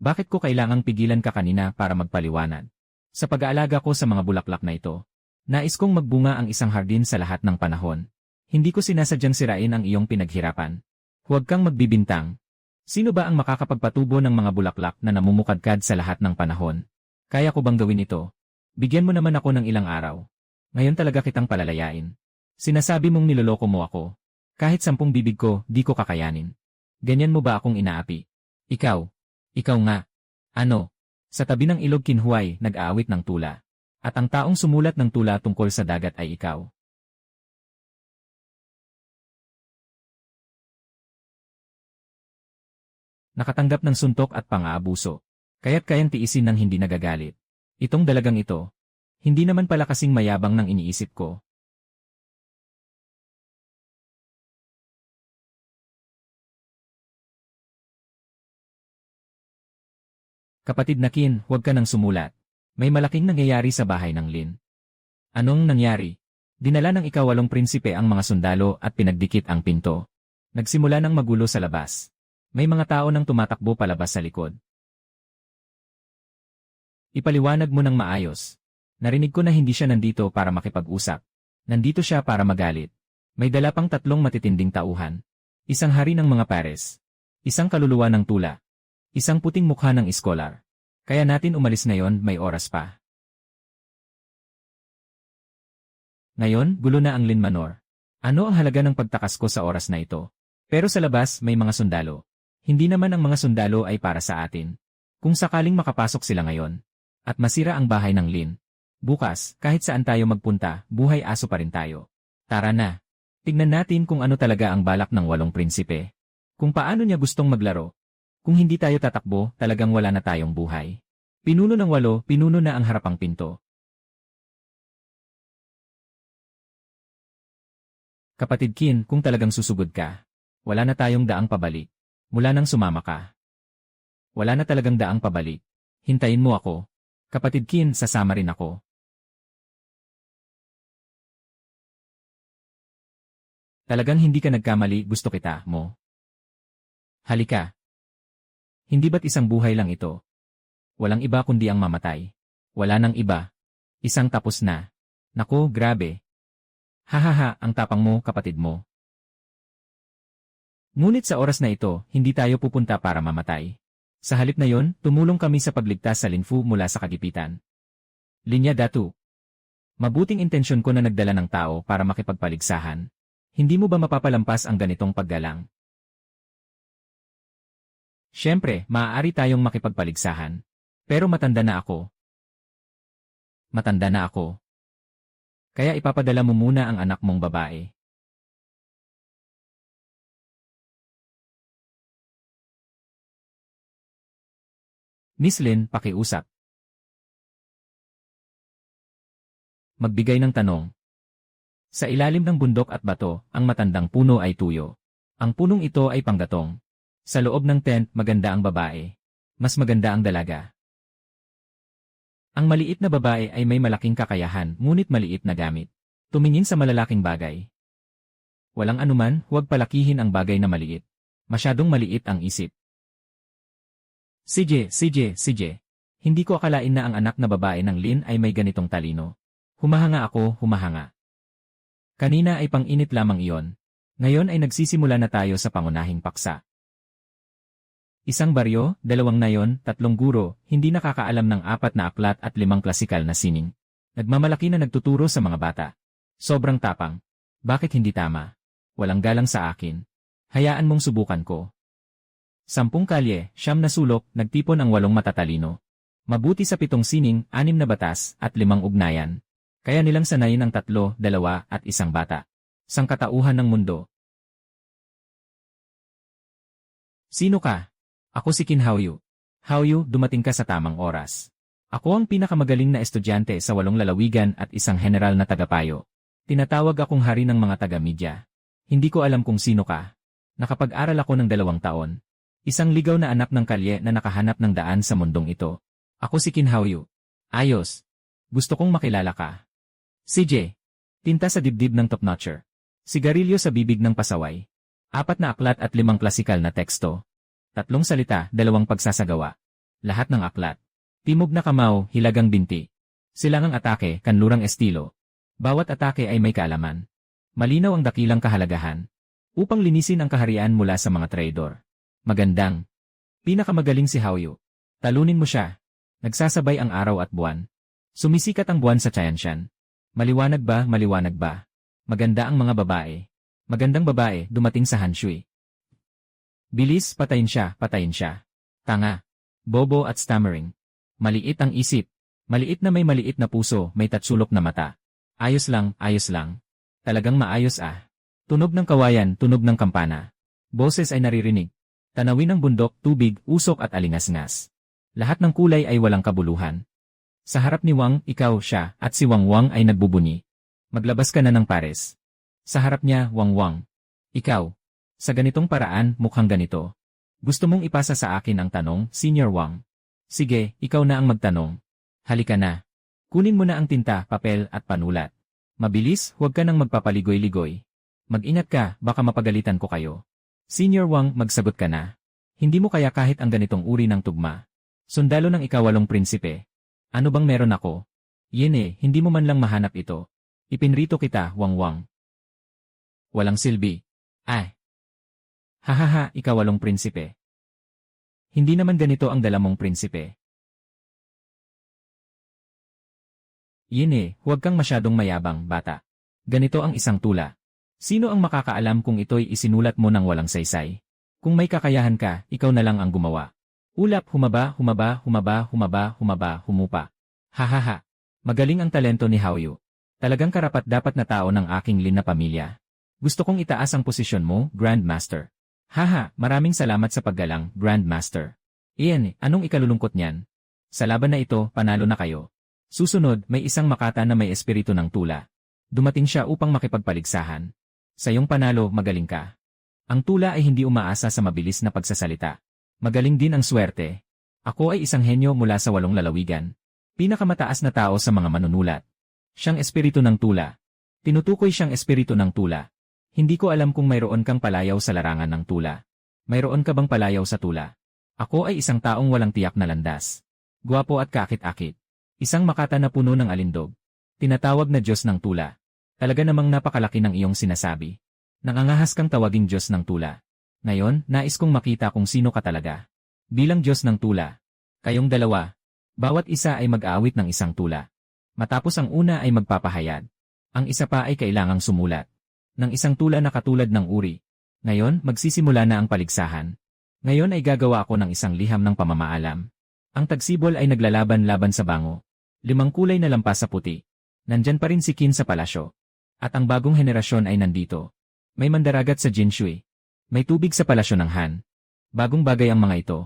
Speaker 1: bakit ko kailangang pigilan ka kanina para magpaliwanag? Sa pag-aalaga ko sa mga bulaklak na ito, nais kong magbunga ang isang hardin sa lahat ng panahon. Hindi ko sinasadyang sirain ang iyong pinaghirapan. Huwag kang magbibintang. Sino ba ang makakapagpatubo ng mga bulaklak na namumukadkad sa lahat ng panahon? Kaya ko bang gawin ito? Bigyan mo naman ako ng ilang araw. Ngayon talaga kitang palalayain. Sinasabi mong niloloko mo ako. Kahit 10 bibig ko, di ko kakayanin. Ganyan mo ba akong inaapi? Ikaw. Ikaw nga. Ano? Sa tabi ng ilog Kinhuay, nag-aawit ng tula. At ang taong sumulat ng tula tungkol sa dagat ay ikaw. Nakatanggap ng suntok at pang-aabuso. Kaya't kayang tiisin ng hindi nagagalit. Itong dalagang ito, hindi naman pala kasing mayabang ng iniisip ko. Kapatid na Kin, huwag ka nang sumulat. May malaking nangyayari sa bahay ng Lin. Anong nangyari? Dinala ng ikawalong prinsipe ang mga sundalo at pinagdikit ang pinto. Nagsimula ng magulo sa labas. May mga tao nang tumatakbo palabas sa likod. Ipaliwanag mo ng maayos. Narinig ko na hindi siya nandito para makipag-usap. Nandito siya para magalit. May dala pang 3 matitinding tauhan. Isang hari ng mga pares. Isang kaluluwa ng tula. Isang puting mukha ng iskolar. Kaya natin umalis ngayon, may oras pa. Ngayon, gulo na ang Lin Manor. Ano ang halaga ng pagtakas ko sa oras na ito? Pero sa labas, may mga sundalo. Hindi naman ang mga sundalo ay para sa atin. Kung sakaling makapasok sila ngayon, at masira ang bahay ng Lin, bukas, kahit saan tayo magpunta, buhay aso pa rin tayo. Tara na. Tignan natin kung ano talaga ang balak ng 8 prinsipe. Kung paano niya gustong maglaro. Kung hindi tayo tatakbo, talagang wala na tayong buhay. Pinuno ng 8, pinuno na ang harapang pinto. Kapatid Qin, kung talagang susugod ka, wala na tayong daang pabalik. Mula nang sumama ka. Wala na talagang daang pabalik. Hintayin mo ako. Kapatid Qin, sasama rin ako. Talagang hindi ka nagkamali, gusto kita, mo. Halika. Hindi ba't isang buhay lang ito? Walang iba kundi ang mamatay. Wala nang iba. Isang tapos na. Naku, grabe. Hahaha, ang tapang mo, kapatid mo. Ngunit sa oras na ito, hindi tayo pupunta para mamatay. Sa halip na yon, tumulong kami sa pagligtas sa Linfu mula sa kagipitan. Linya Datu. Mabuting intensyon ko na nagdala ng tao para makipagpaligsahan. Hindi mo ba mapapalampas ang ganitong paggalang? Siyempre, maaari tayong makipagpaligsahan. Pero matanda na ako. Matanda na ako. Kaya ipapadala mo muna ang anak mong babae. Miss Lin, pakiusap. Magbigay ng tanong. Sa ilalim ng bundok at bato, ang matandang puno ay tuyo. Ang punong ito ay panggatong. Sa loob ng tent, maganda ang babae. Mas maganda ang dalaga. Ang maliit na babae ay may malaking kakayahan, ngunit maliit na gamit. Tumingin sa malalaking bagay. Walang anuman, huwag palakihin ang bagay na maliit. Masyadong maliit ang isip. CJ. Hindi ko akalain na ang anak na babae ng Lin ay may ganitong talino. Humahanga ako, humahanga. Kanina ay pang-init lamang iyon. Ngayon ay nagsisimula na tayo sa pangunahing paksa. Isang baryo, 2 nayon, 3 guro, hindi nakakaalam ng 4 na aklat at 5 klasikal na sining. Nagmamalaki na nagtuturo sa mga bata. Sobrang tapang. Bakit hindi tama? Walang galang sa akin. Hayaan mong subukan ko. 10 kalye, 9 na sulok, nagtipon ang 8 matatalino. Mabuti sa 7 sining, 6 na batas, at 5 ugnayan. Kaya nilang sanayin ang 3, 2, at 1 bata. Sangkatauhan ng mundo. Sino ka? Ako si Qin Haoyu. Haoyu, dumating ka sa tamang oras. Ako ang pinakamagaling na estudyante sa 8 lalawigan at isang general na tagapayo. Tinatawag akong hari ng mga taga-media. Hindi ko alam kung sino ka. Nakapag-aral ako ng 2 taon. Isang ligaw na anak ng kalye na nakahanap ng daan sa mundong ito. Ako si Qin Haoyu. Ayos. Gusto kong makilala ka. CJ. Tinta sa dibdib ng top-notcher. Sigarilyo sa bibig ng pasaway. 4 na aklat at 5 klasikal na teksto. 3 salita, 2 pagsasagawa. Lahat ng aklat. Timog na kamao, hilagang binti. Silangang atake, kanlurang estilo. Bawat atake ay may kaalaman. Malinaw ang dakilang kahalagahan. Upang linisin ang kaharian mula sa mga traidor. Magandang. Pinakamagaling si Haoyu. Talunin mo siya. Nagsasabay ang araw at buwan. Sumisikat ang buwan sa Tianshan. Maliwanag ba, maliwanag ba? Maganda ang mga babae. Magandang babae, dumating sa Hanshui. Bilis, patayin siya, patayin siya. Tanga. Bobo at stammering. Maliit ang isip. Maliit na may maliit na puso, may tatsulok na mata. Ayos lang, ayos lang. Talagang maayos ah. Tunog ng kawayan, tunog ng kampana. Boses ay naririnig. Tanawin ng bundok, tubig, usok at alingas-ngas. Lahat ng kulay ay walang kabuluhan. Sa harap ni Wang, ikaw, siya, at si Wang Wang ay nagbubuni. Maglabas ka na ng pares. Sa harap niya, Wang Wang. Ikaw. Sa ganitong paraan, mukhang ganito. Gusto mong ipasa sa akin ang tanong, Senior Wang. Sige, ikaw na ang magtanong. Halika na. Kunin mo na ang tinta, papel at panulat. Mabilis, huwag ka nang magpapaligoy-ligoy. Mag-ingat ka, baka mapagalitan ko kayo. Senior Wang, magsagot ka na. Hindi mo kaya kahit ang ganitong uri ng tugma. Sundalo ng ikawalong prinsipe. Ano bang meron ako? Yene, hindi mo man lang mahanap ito. Ipinrito kita, Wang Wang. Walang silbi. Ay. Hahaha, ikawalong prinsipe. Hindi naman ganito ang dala mong prinsipe. Yene, huwag kang masyadong mayabang, bata. Ganito ang isang tula. Sino ang makakaalam kung ito'y isinulat mo ng walang saysay? Kung may kakayahan ka, ikaw na lang ang gumawa. Ulap, humaba, humaba, humaba, humaba, humaba, humupa. Hahaha. Magaling ang talento ni Haoyu. Talagang karapat-dapat na tao ng aking Lin na pamilya. Gusto kong itaas ang posisyon mo, Grandmaster. Haha, maraming salamat sa paggalang, Grandmaster. Iyan, anong ikalulungkot niyan? Sa laban na ito, panalo na kayo. Susunod, may isang makata na may espiritu ng tula. Dumating siya upang makipagpaligsahan. Sa iyong panalo, magaling ka. Ang tula ay hindi umaasa sa mabilis na pagsasalita. Magaling din ang swerte. Ako ay isang henyo mula sa 8 lalawigan. Pinakamataas na tao sa mga manunulat. Siyang espiritu ng tula. Tinutukoy siyang espiritu ng tula. Hindi ko alam kung mayroon kang palayaw sa larangan ng tula. Mayroon ka bang palayaw sa tula? Ako ay isang taong walang tiyak na landas. Guwapo at kakit-akit. Isang makata na puno ng alindog. Tinatawag na Diyos ng tula. Talaga namang napakalaki ng iyong sinasabi. Nangangahas kang tawaging Diyos ng tula. Ngayon, nais kong makita kung sino ka talaga. Bilang Diyos ng tula. Kayong dalawa. Bawat isa ay mag-aawit ng isang tula. Matapos ang una ay magpapahayag. Ang isa pa ay kailangang sumulat. Ng isang tula na katulad ng uri. Ngayon, magsisimula na ang paligsahan. Ngayon ay gagawa ako ng isang liham ng pamamaalam. Ang tagsibol ay naglalaban-laban sa bango. 5 kulay na lampas sa puti. Nandyan pa rin si Qin sa palasyo. At ang bagong henerasyon ay nandito. May mandaragat sa Jinshui. May tubig sa palasyo ng Han. Bagong bagay ang mga ito.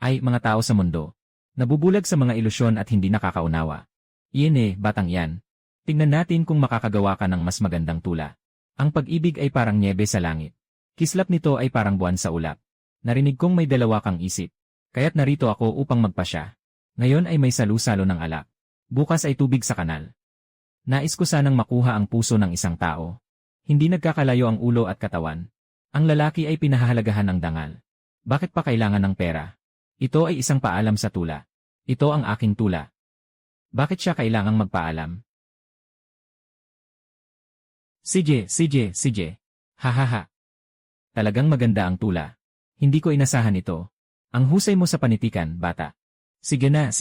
Speaker 1: Ay, mga tao sa mundo. Nabubulag sa mga ilusyon at hindi nakakaunawa. Iyan batang yan. Tingnan natin kung makakagawa ka ng mas magandang tula. Ang pag-ibig ay parang nyebe sa langit. Kislap nito ay parang buwan sa ulap. Narinig kong may dalawa kang isip. Kaya't narito ako upang magpasya. Ngayon ay may salu-salo ng alak. Bukas ay tubig sa kanal. Nais ko sanang makuha ang puso ng isang tao. Hindi nagkakalayo ang ulo at katawan. Ang lalaki ay pinahahalagahan ng dangal. Bakit pa kailangan ng pera? Ito ay isang paalam sa tula. Ito ang aking tula. Bakit siya kailangang magpaalam? Sige. Hahaha. Talagang maganda ang tula. Hindi ko inasahan ito. Ang husay mo sa panitikan, bata. Sige na.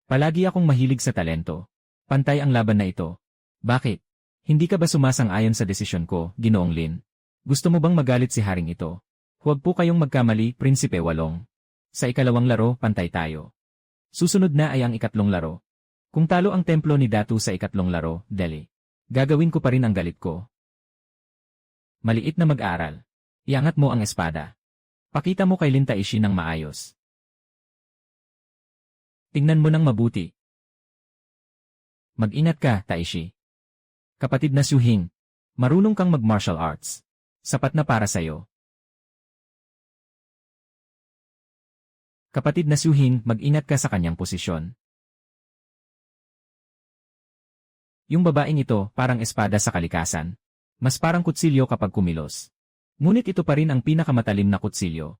Speaker 1: Palagi akong mahilig sa talento. Pantay ang laban na ito. Bakit? Hindi ka ba sumasang-ayon sa desisyon ko, Ginoong Lin? Gusto mo bang magalit si haring ito? Huwag po kayong magkamali, Prinsipe Walong. Sa ikalawang laro, pantay tayo. Susunod na ay ang ikatlong laro. Kung talo ang templo ni Datu sa ikatlong laro, dali. Gagawin ko pa rin ang galit ko. Maliit na mag-aral. Iangat mo ang espada. Pakita mo kay Lin Taishi ng maayos. Tingnan mo ng mabuti. Mag-ingat ka, Taishi. Kapatid na Suhing, marunong kang mag-martial arts. Sapat na para sa'yo. Kapatid na Suhing, mag-ingat ka sa kanyang posisyon. Yung babaeng ito, parang espada sa kalikasan. Mas parang kutsilyo kapag kumilos. Ngunit ito pa rin ang pinakamatalim na kutsilyo.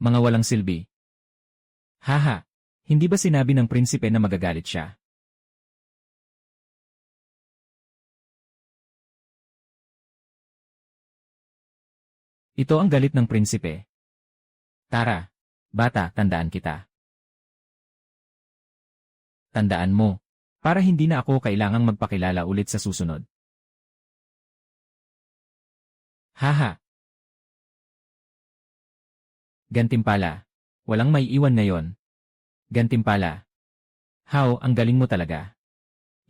Speaker 1: Mga walang silbi. Haha, hindi ba sinabi ng prinsipe na magagalit siya? Ito ang galit ng prinsipe. Tara, bata, tandaan kita. Tandaan mo, para hindi na ako kailangang magpakilala ulit sa susunod. Haha. Gantimpala. Walang may iwan ngayon. Gantimpala. How, ang galing mo talaga.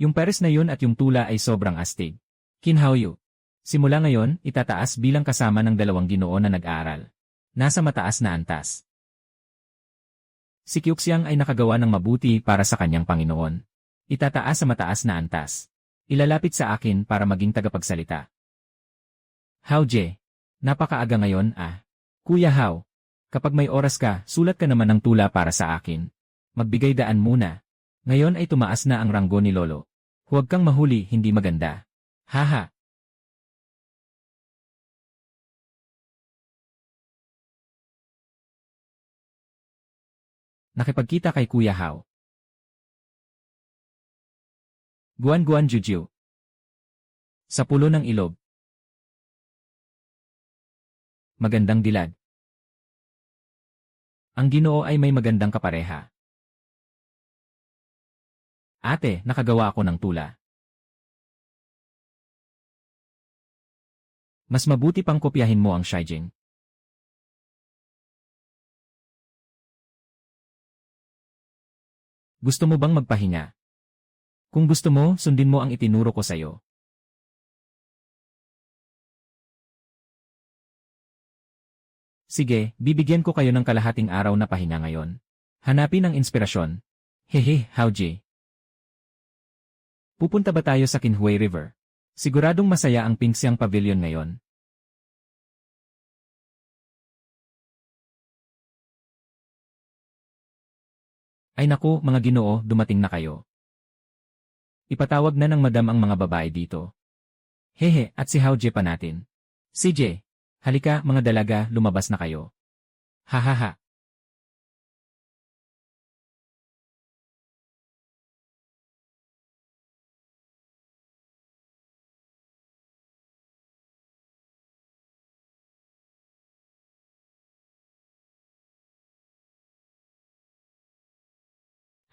Speaker 1: Yung pares na yun at yung tula ay sobrang astig. Qin Haoyu. Simula ngayon, itataas bilang kasama ng 2 ginoo na nag-aaral. Nasa mataas na antas. Si Qiuxiang ay nakagawa ng mabuti para sa kanyang Panginoon. Itataas sa mataas na antas. Ilalapit sa akin para maging tagapagsalita. Hao Jie. Napakaaga ngayon Kuya Hao, kapag may oras ka, sulat ka naman ng tula para sa akin. Magbigay daan muna. Ngayon ay tumaas na ang ranggo ni Lolo. Huwag kang mahuli, hindi maganda. Haha. Nakipagkita kay Kuya Hao. Guan-guan Juju. Sa pulo ng ilog. Magandang dilag. Ang Ginoo ay may magandang kapareha. Ate, nakagawa ako ng tula. Mas mabuti pang kopyahin mo ang Shijing. Gusto mo bang magpahinga? Kung gusto mo, sundin mo ang itinuro ko sa'yo. Sige, bibigyan ko kayo ng kalahating araw na pahinga ngayon. Hanapin ang inspirasyon. Hehe, Haoji. Pupunta ba tayo sa Qinhui River? Siguradong masaya ang Pingxiang Pavilion ngayon. Ay naku, mga Ginoo, dumating na kayo. Ipatawag na ng madam ang mga babae dito. Hehe, at si Haoji pa natin. CJ, halika mga dalaga, lumabas na kayo. Hahaha.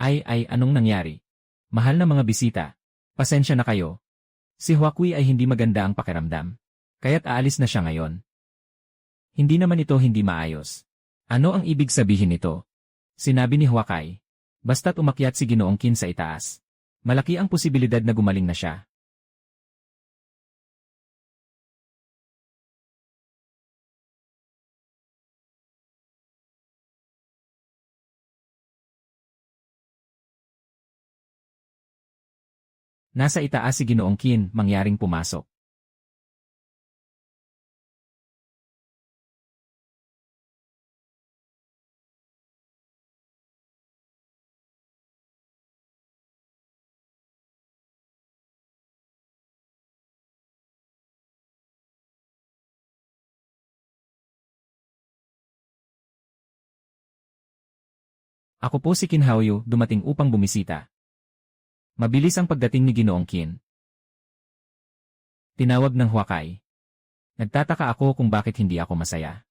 Speaker 1: Ay, anong nangyari? Mahal na mga bisita. Pasensya na kayo. Si Huakui ay hindi maganda ang pakiramdam. Kaya't aalis na siya ngayon. Hindi naman ito hindi maayos. Ano ang ibig sabihin nito? Sinabi ni Huakai. Basta't umakyat si Ginoong Qin sa itaas. Malaki ang posibilidad na gumaling na siya. Nasa itaas si Ginoong Qin, mangyaring pumasok. Ako po si Qin Haoyu, dumating upang bumisita. Mabilis ang pagdating ni Ginoong Qin. Tinawag ng Huakai. Nagtataka ako kung bakit hindi ako masaya.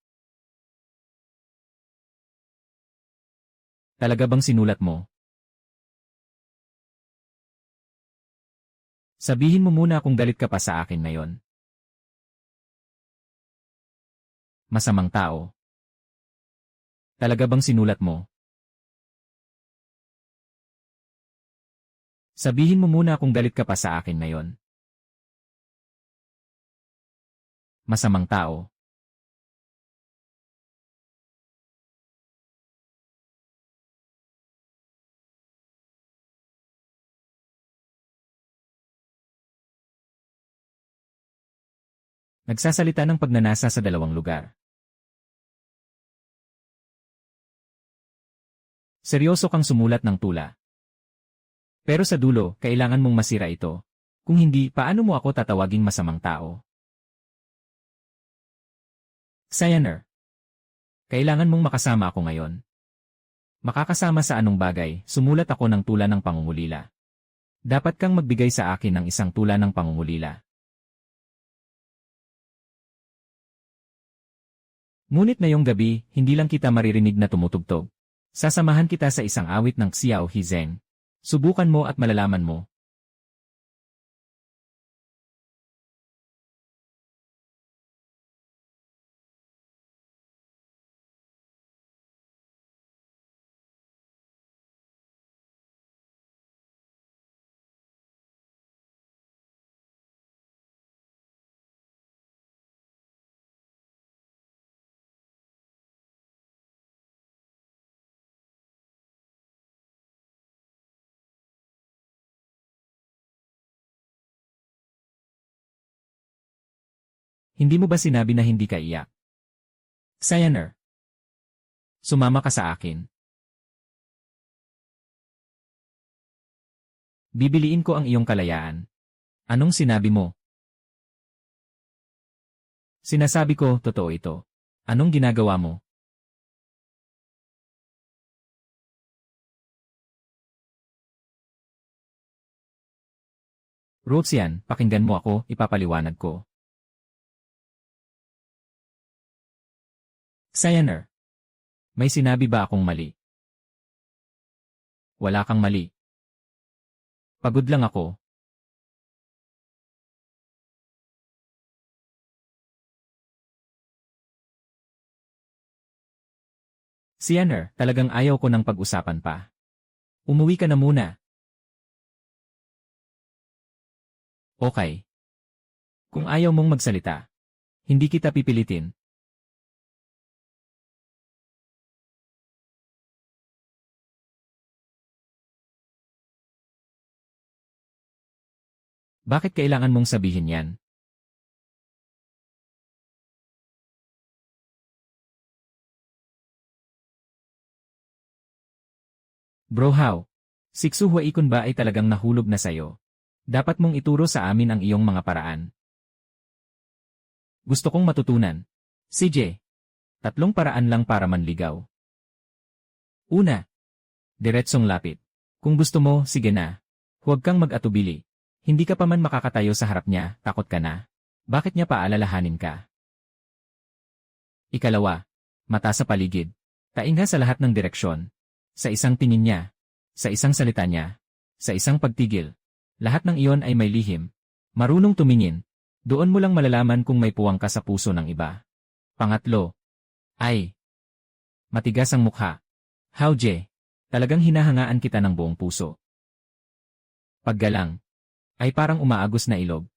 Speaker 1: Talaga bang sinulat mo? Sabihin mo muna kung galit ka pa sa akin ngayon. Masamang tao. Talaga bang sinulat mo? Sabihin mo muna kung galit ka pa sa akin ngayon. Masamang tao. Nagsasalita ng pagnanasa sa dalawang lugar. Seryoso kang sumulat ng tula. Pero sa dulo, kailangan mong masira ito. Kung hindi, paano mo ako tatawaging masamang tao? Sayaner. Kailangan mong makasama ako ngayon. Makakasama sa anong bagay, sumulat ako ng tula ng pangungulila. Dapat kang magbigay sa akin ng isang tula ng pangungulila. Ngunit ngayong gabi, hindi lang kita maririnig na tumutugtog. Sasamahan kita sa isang awit ng Xiao Hizeng. Subukan mo at malalaman mo. Hindi mo ba sinabi na hindi ka iyak? Sayaner. Sumama ka sa akin. Bibiliin ko ang iyong kalayaan. Anong sinabi mo? Sinasabi ko, totoo ito. Anong ginagawa mo? Roxian, pakinggan mo ako, ipapaliwanag ko. Sayaner. May sinabi ba akong mali? Wala kang mali. Pagod lang ako. Sayaner, talagang ayaw ko ng pag-usapan pa. Umuwi ka na muna. Okay. Kung ayaw mong magsalita, hindi kita pipilitin. Bakit kailangan mong sabihin yan? Bro how? Si Xuhuaikun ba ay talagang nahulog na sayo? Dapat mong ituro sa amin ang iyong mga paraan. Gusto kong matutunan. CJ. 3 paraan lang para manligaw. Una. Diretsong lapit. Kung gusto mo, sige na. Huwag kang mag-atubili. Hindi ka pa man makakatayo sa harap niya, takot ka na. Bakit niya paalalahanin ka? Ikalawa. Mata sa paligid. Tainga sa lahat ng direksyon. Sa isang tingin niya. Sa isang salita niya. Sa isang pagtigil. Lahat ng iyon ay may lihim. Marunong tumingin. Doon mo lang malalaman kung may puwang ka sa puso ng iba. Pangatlo. Ay. Matigas ang mukha. How J. Talagang hinahangaan kita ng buong puso. Paggalang. Ay parang umaagos na ilog.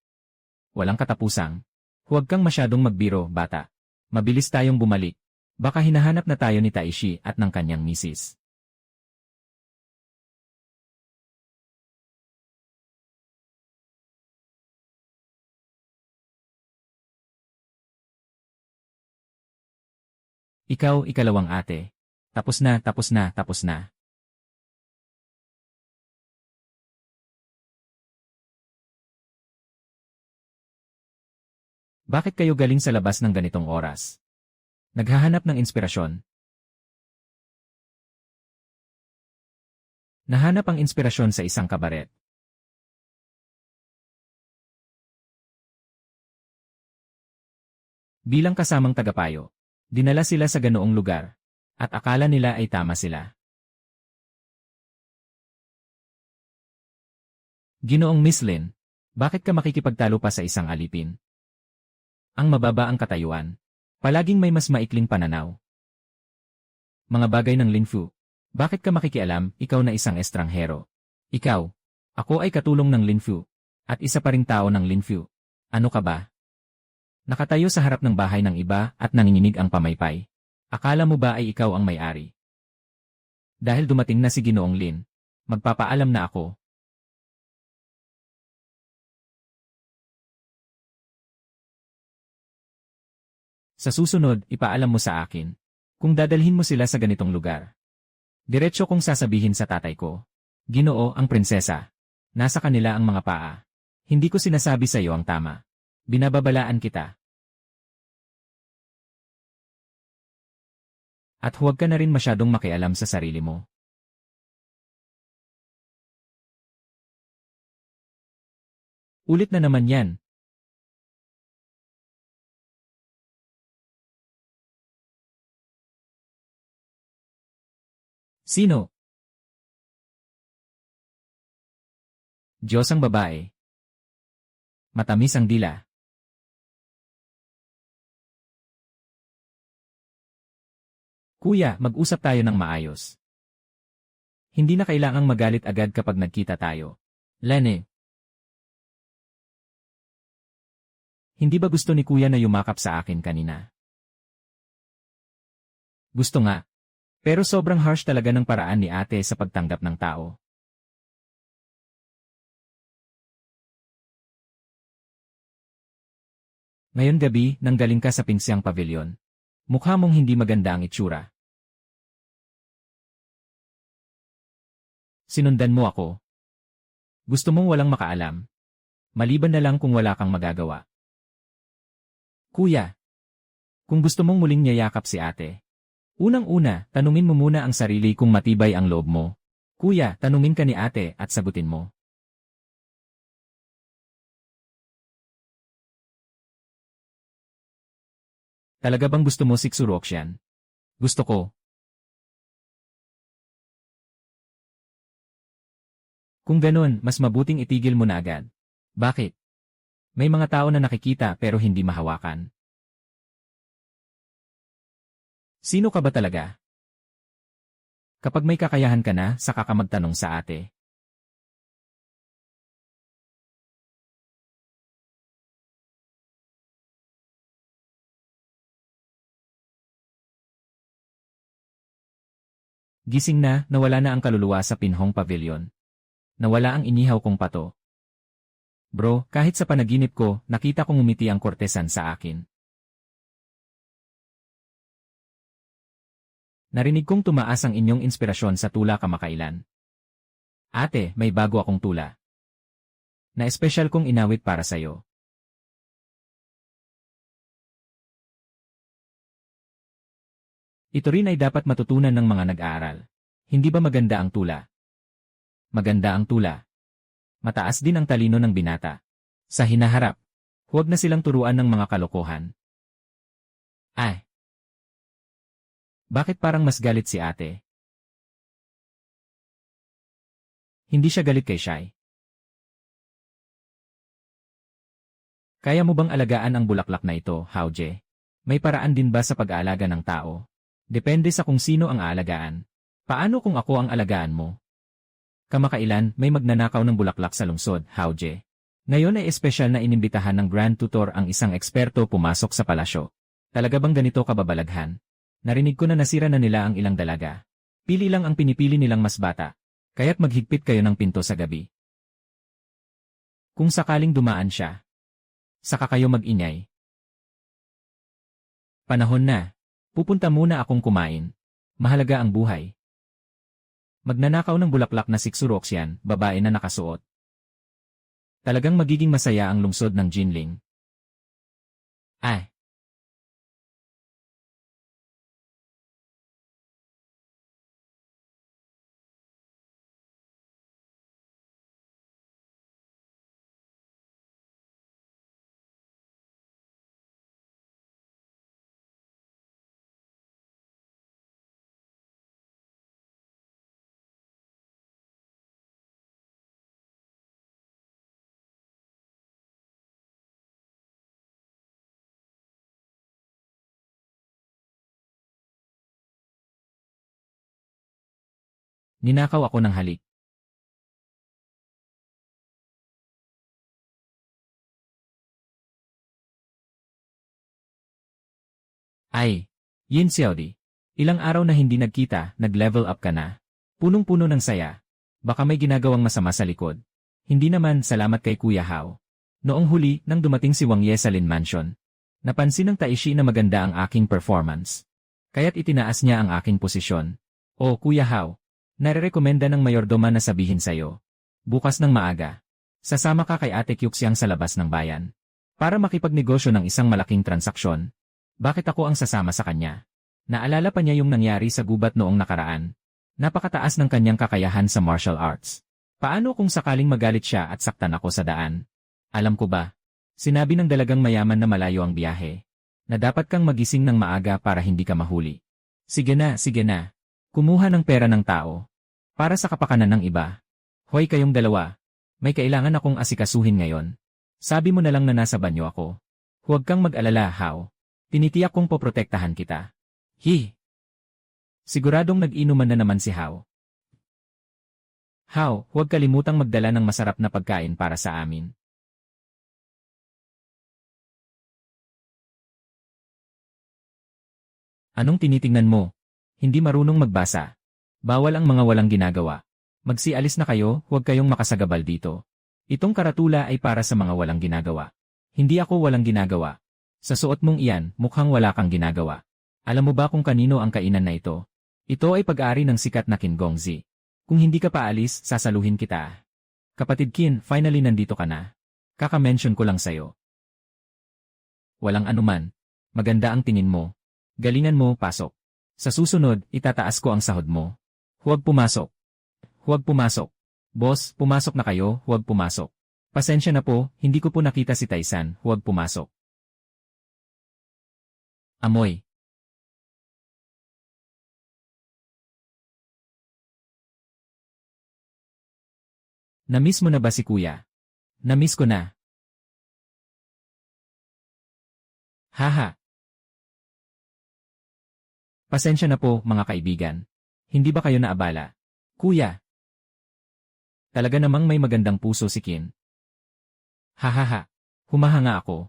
Speaker 1: Walang katapusang. Huwag kang masyadong magbiro, bata. Mabilis tayong bumalik. Baka hinahanap na tayo ni Taishi at ng kanyang misis. Ikaw, ikalawang ate. Tapos na, tapos na, tapos na. Bakit kayo galing sa labas ng ganitong oras? Naghahanap ng inspirasyon. Nahanap ang inspirasyon sa isang kabaret. Bilang kasamang tagapayo, dinala sila sa ganoong lugar, at akala nila ay tama sila. Ginoong Miss Lin, bakit ka makikipagtalo pa sa isang alipin? Ang mababa ang katayuan. Palaging may mas maikling pananaw. Mga bagay ng Linfu. Bakit ka makikialam, ikaw na isang estranghero? Ikaw. Ako ay katulong ng Linfu. At isa pa ring tao ng Linfu. Ano ka ba? Nakatayo sa harap ng bahay ng iba at nanginginig ang pamaypay. Akala mo ba ay ikaw ang may-ari? Dahil dumating na si Ginoong Lin, magpapaalam na ako. Sa susunod, ipaalam mo sa akin. Kung dadalhin mo sila sa ganitong lugar. Diretso kong sasabihin sa tatay ko. Ginoo, ang prinsesa. Nasa kanila ang mga paa. Hindi ko sinasabi sa iyo ang tama. Binababalaan kita. At huwag ka na rin masyadong makialam sa sarili mo. Ulit na naman yan. Sino? Diyos ang babae. Matamis ang dila. Kuya, mag-usap tayo ng maayos. Hindi na kailangang magalit agad kapag nagkita tayo. Lene. Hindi ba gusto ni Kuya na yumakap sa akin kanina? Gusto nga. Pero sobrang harsh talaga ng paraan ni ate sa pagtanggap ng tao. Ngayon gabi, nang galing ka sa Pingsiang Pavilion. Mukha mong hindi maganda ang itsura. Sinundan mo ako. Gusto mong walang makaalam. Maliban na lang kung wala kang magagawa. Kuya, kung gusto mong muling niyayakap si ate, unang-una, tanungin mo muna ang sarili kung matibay ang loob mo. Kuya, tanungin ka ni ate at sagutin mo. Talaga bang gusto mo Siksu Roxian? Gusto ko. Kung ganun, mas mabuting itigil mo na agad. Bakit? May mga tao na nakikita pero hindi mahawakan. Sino ka ba talaga? Kapag may kakayahan ka na, saka ka magtanong sa ate. Gising na, nawala na ang kaluluwa sa Pinhong Pavilion. Nawala ang inihaw kong pato. Bro, kahit sa panaginip ko, nakita kong umiti ang kortesan sa akin. Narinig kong tumaas ang inyong inspirasyon sa tula kamakailan. Ate, may bago akong tula. Na espesyal kong inawit para sa'yo. Ito rin ay dapat matutunan ng mga nag-aaral. Hindi ba maganda ang tula? Maganda ang tula. Mataas din ang talino ng binata. Sa hinaharap, huwag na silang turuan ng mga kalokohan. Ay! Bakit parang mas galit si ate? Hindi siya galit kay Shai. Kaya mo bang alagaan ang bulaklak na ito, Haoje? May paraan din ba sa pag-aalaga ng tao? Depende sa kung sino ang aalagaan. Paano kung ako ang alagaan mo? Kamakailan, may magnanakaw ng bulaklak sa lungsod, Haoje. Ngayon ay espesyal na inimbitahan ng Grand Tutor ang isang eksperto pumasok sa palasyo. Talaga bang ganito kababalaghan? Narinig ko na nasira na nila ang ilang dalaga. Pili lang ang pinipili nilang mas bata. Kaya't maghigpit kayo ng pinto sa gabi. Kung sakaling dumaan siya, saka kayo mag-inyay. Panahon na. Pupunta muna akong kumain. Mahalaga ang buhay. Magnanakaw ng bulaklak na Siksu Roxian, babae na nakasuot. Talagang magiging masaya ang lungsod ng Jinling. Ay! Ninakaw ako ng halik. Ay! Yin Xiaodi. Ilang araw na hindi nagkita, nag-level up ka na. Punong-puno ng saya. Baka may ginagawang masama sa likod. Hindi naman, salamat kay Kuya Hao. Noong huli, nang dumating si Wang Ye sa Lin Mansion, napansin ng Taishi na maganda ang aking performance. Kaya't itinaas niya ang aking posisyon. O Kuya Hao, nare-rekomenda ng mayordoma na sabihin sa'yo. Bukas ng maaga. Sasama ka kay Ate Kyuxiang sa labas ng bayan. Para makipagnegosyo ng isang malaking transaksyon. Bakit ako ang sasama sa kanya? Naalala pa niya yung nangyari sa gubat noong nakaraan. Napakataas ng kanyang kakayahan sa martial arts. Paano kung sakaling magalit siya at saktan ako sa daan? Alam ko ba? Sinabi ng dalagang mayaman na malayo ang biyahe. Na dapat kang magising ng maaga para hindi ka mahuli. Sige na, sige na. Kumuha ng pera ng tao. Para sa kapakanan ng iba. Hoy kayong dalawa. May kailangan akong asikasuhin ngayon. Sabi mo na lang na nasa banyo ako. Huwag kang mag-alala, Hao. Tinitiyak kong poprotektahan kita. Hi! Siguradong nag-inuman na naman si Hao. Hao, huwag kalimutang magdala ng masarap na pagkain para sa amin. Anong tinitingnan mo? Hindi marunong magbasa. Bawal ang mga walang ginagawa. Magsialis na kayo, huwag kayong makasagabal dito. Itong karatula ay para sa mga walang ginagawa. Hindi ako walang ginagawa. Sa suot mong iyan, mukhang wala kang ginagawa. Alam mo ba kung kanino ang kainan na ito? Ito ay pag-ari ng sikat na Qin Gongzi. Kung hindi ka paalis, sasaluhin kita. Kapatid Qin, finally nandito ka na. Kaka-mention ko lang sa'yo. Walang anuman. Maganda ang tingin mo. Galingan mo, pasok. Sa susunod, itataas ko ang sahod mo. Huwag pumasok. Huwag pumasok. Boss, pumasok na kayo, huwag pumasok. Pasensya na po, hindi ko po nakita si Taisan, huwag pumasok. Amoy. Namiss mo na ba si kuya? Namiss ko na. Haha. Pasensya na po, mga kaibigan. Hindi ba kayo naabala? Kuya. Talaga namang may magandang puso si Qin. Hahaha. Humahanga ako.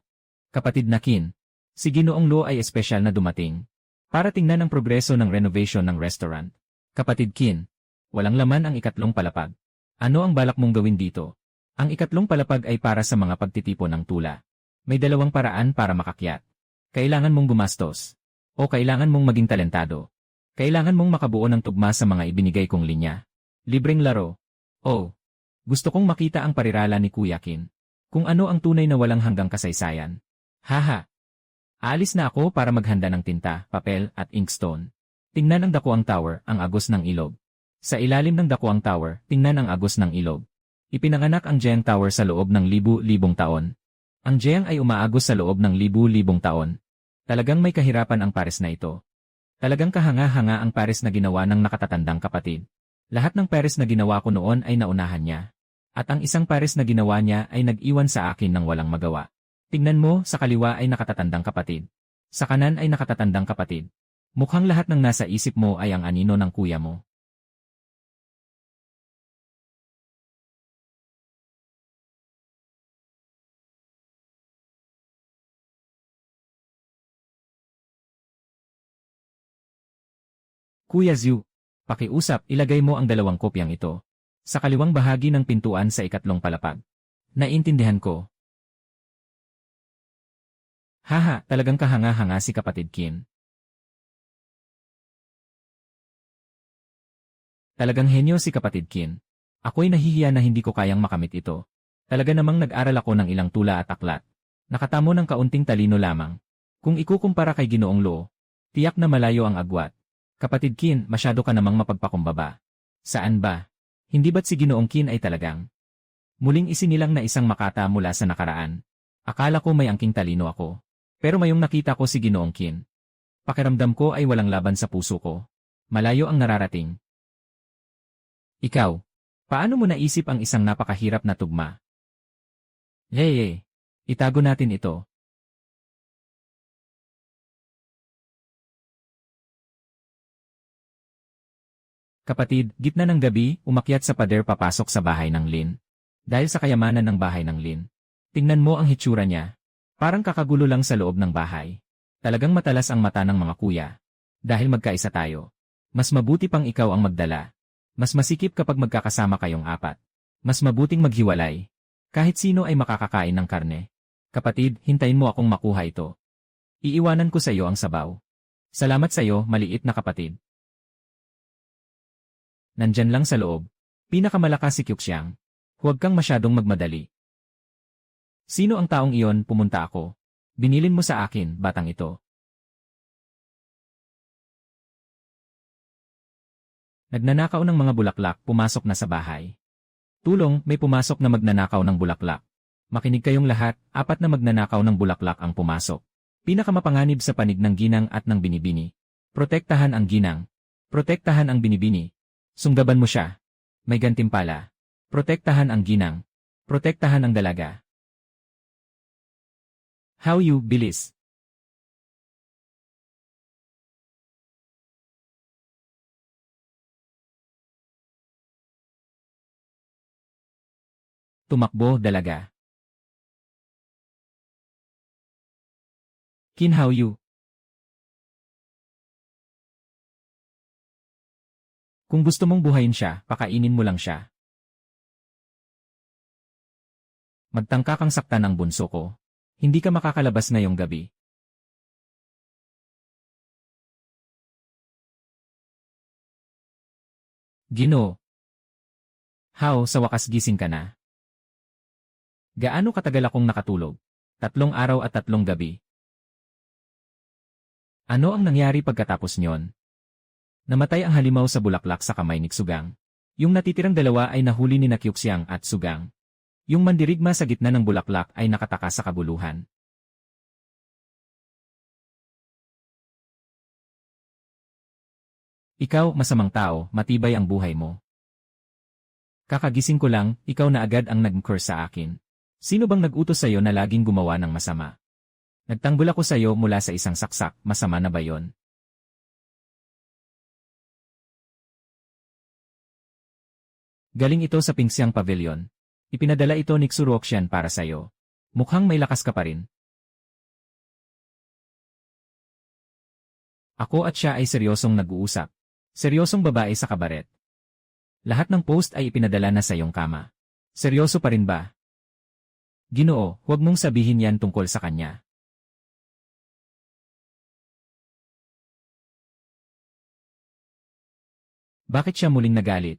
Speaker 1: Kapatid na Qin. Si Ginoong Lo ay espesyal na dumating. Para tingnan ang progreso ng renovation ng restaurant. Kapatid Qin. Walang laman ang ikatlong palapag. Ano ang balak mong gawin dito? Ang ikatlong palapag ay para sa mga pagtitipon ng tula. May dalawang paraan para makakyat. Kailangan mong gumastos. O kailangan mong maging talentado. Kailangan mong makabuo ng tugma sa mga ibinigay kong linya. Libreng laro. Oh. Gusto kong makita ang parirala ni Kuya Qin. Kung ano ang tunay na walang hanggang kasaysayan. Haha. Aalis na ako para maghanda ng tinta, papel, at inkstone. Tingnan ang Dakuang Tower, ang agos ng ilog. Sa ilalim ng Dakuang Tower, tingnan ang agos ng ilog. Ipinanganak ang Jiang Tower sa loob ng libu-libong taon. Ang Jiang ay umaagos sa loob ng libu-libong taon. Talagang may kahirapan ang pares na ito. Talagang kahanga-hanga ang pares na ginawa ng nakatatandang kapatid. Lahat ng pares na ginawa ko noon ay naunahan niya. At ang isang pares na ginawa niya ay nag-iwan sa akin ng walang magawa. Tingnan mo, sa kaliwa ay nakatatandang kapatid. Sa kanan ay nakatatandang kapatid. Mukhang lahat ng nasa isip mo ay ang anino ng kuya mo. Kuya Zhu, pakiusap, ilagay mo ang dalawang kopyang ito. Sa kaliwang bahagi ng pintuan sa ikatlong palapag. Naiintindihan ko. Haha, talagang kahanga-hanga si kapatid Qin. Talagang henyo si kapatid Qin. Ako'y nahihiya na hindi ko kayang makamit ito. Talaga namang nag-aral ako ng ilang tula at aklat. Nakatamo ng kaunting talino lamang. Kung ikukumpara kay Ginoong Lo, tiyak na malayo ang agwat. Kapatid Qin, masyado ka namang mapagpakumbaba. Saan ba? Hindi ba't si Ginoong Qin ay talagang muling isinilang na isang makata mula sa nakaraan? Akala ko may angking talino ako. Pero mayong nakita ko si Ginoong Qin. Pakiramdam ko ay walang laban sa puso ko. Malayo ang nararating. Ikaw, paano mo naisip ang isang napakahirap na tugma? Hey, itago natin ito. Kapatid, gitna ng gabi, umakyat sa pader papasok sa bahay ng Lin. Dahil sa kayamanan ng bahay ng Lin. Tingnan mo ang hitsura niya. Parang kakagulo lang sa loob ng bahay. Talagang matalas ang mata ng mga kuya. Dahil magkaisa tayo. Mas mabuti pang ikaw ang magdala. Mas masikip kapag magkakasama kayong apat. Mas mabuting maghiwalay. Kahit sino ay makakakain ng karne. Kapatid, hintayin mo akong makuha ito. Iiwanan ko sa iyo ang sabaw. Salamat sa iyo, maliit na kapatid. Nandyan lang sa loob. Pinakamalakas si Kyuxiang. Huwag kang masyadong magmadali. Sino ang taong iyon? Pumunta ako. Binilin mo sa akin, batang ito. Nagnanakaw ng mga bulaklak, pumasok na sa bahay. Tulong, may pumasok na magnanakaw ng bulaklak. Makinig kayong lahat, 4 na magnanakaw ng bulaklak ang pumasok. Pinakamapanganib sa panig ng ginang at ng binibini. Protektahan ang ginang. Protektahan ang binibini. Sunggaban mo siya. May gantimpala. Protektahan ang ginang. Protektahan ang dalaga. How you, bilis. Tumakbo, dalaga. Qin how you. Kung gusto mong buhayin siya, pakainin mo lang siya. Magtangka kang saktan ang bunso ko. Hindi ka makakalabas ngayong gabi. Ginoo. How, sa wakas gising ka na? Gaano katagal akong nakatulog? 3 araw at 3 gabi. Ano ang nangyari pagkatapos nyon? Namatay ang halimaw sa bulaklak sa kamay ni Sugang. Yung natitirang dalawa ay nahuli ni Kyuxiang at Sugang. Yung mandirigma sa gitna ng bulaklak ay nakataka sa kabuluhan. Ikaw, masamang tao, matibay ang buhay mo. Kakagising ko lang, ikaw na agad ang nag-curse sa akin. Sino bang nag-utos sa'yo na laging gumawa ng masama? Nagtanggol ako sa'yo mula sa isang saksak, masama na ba yon? Galing ito sa Pingxiang Pavilion. Ipinadala ito ni Xuruoxian para sa'yo. Mukhang may lakas ka pa rin. Ako at siya ay seryosong nag-uusap. Seryosong babae sa kabaret. Lahat ng post ay ipinadala na sa iyong kama. Seryoso pa rin ba? Ginoo, huwag mong sabihin yan tungkol sa kanya. Bakit siya muling nagalit?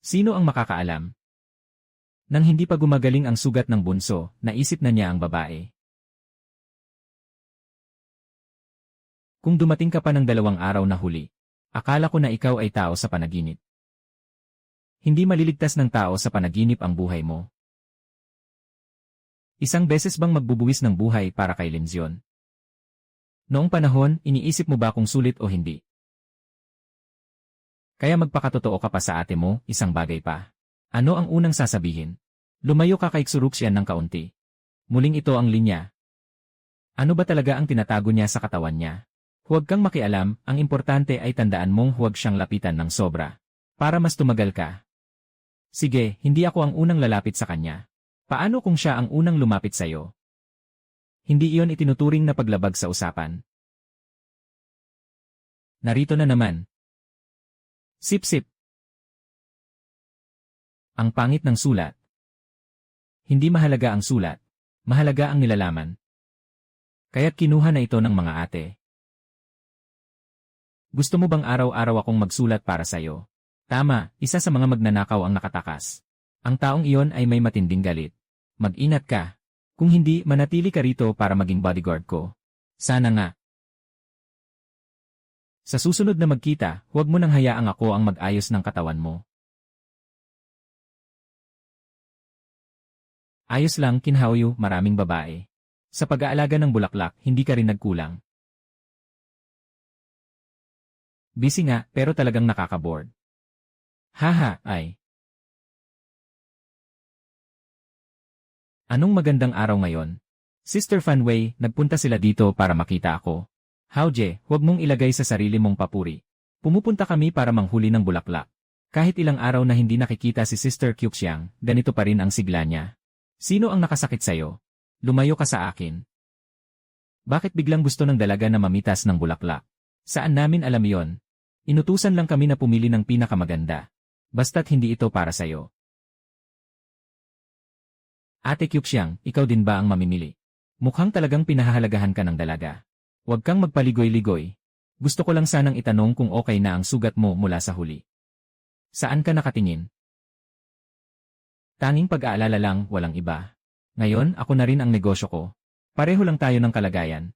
Speaker 1: Sino ang makakaalam? Nang hindi pa gumagaling ang sugat ng bunso, naisip na niya ang babae. Kung dumating ka pa ng 2 araw na huli, akala ko na ikaw ay tao sa panaginip. Hindi maliligtas ng tao sa panaginip ang buhay mo. Isang beses bang magbubuwis ng buhay para kay Linzion? Noong panahon, iniisip mo ba kung sulit o hindi? Kaya magpakatotoo ka pa sa ate mo, isang bagay pa. Ano ang unang sasabihin? Lumayo ka kay Xuruoxian ng kaunti. Muling ito ang linya. Ano ba talaga ang tinatago niya sa katawan niya? Huwag kang makialam, ang importante ay tandaan mong huwag siyang lapitan ng sobra. Para mas tumagal ka. Sige, hindi ako ang unang lalapit sa kanya. Paano kung siya ang unang lumapit sa'yo? Hindi iyon itinuturing na paglabag sa usapan. Narito na naman. Sip-sip. Ang pangit ng sulat. Hindi mahalaga ang sulat. Mahalaga ang nilalaman. Kaya't kinuha na ito ng mga ate. Gusto mo bang araw-araw akong magsulat para sa'yo? Tama, isa sa mga magnanakaw ang nakatakas. Ang taong iyon ay may matinding galit. Mag-inat ka. Kung hindi, manatili ka rito para maging bodyguard ko. Sana nga. Sa susunod na magkita, huwag mo nang hayaang ako ang mag-ayos ng katawan mo. Ayos lang, Kinhaoyu, maraming babae. Sa pag-aalaga ng bulaklak, hindi ka rin nagkulang. Busy nga, pero talagang nakaka-bored. Haha, ay. Anong magandang araw ngayon? Sister Fanwei, nagpunta sila dito para makita ako. Haoje, huwag mong ilagay sa sarili mong papuri. Pumupunta kami para manghuli ng bulaklak. Kahit ilang araw na hindi nakikita si Sister Kyuxiang, ganito pa rin ang sigla niya. Sino ang nakasakit sa'yo? Lumayo ka sa akin. Bakit biglang gusto ng dalaga na mamitas ng bulaklak? Saan namin alam yon? Inutusan lang kami na pumili ng pinakamaganda. Basta't hindi ito para sa'yo. Ate Kyuxiang, ikaw din ba ang mamimili? Mukhang talagang pinahahalagahan ka ng dalaga. Huwag kang magpaligoy-ligoy. Gusto ko lang sanang itanong kung okay na ang sugat mo mula sa huli. Saan ka nakatingin? Tanging pag-aalala lang, walang iba. Ngayon, ako na rin ang negosyo ko. Pareho lang tayo ng kalagayan.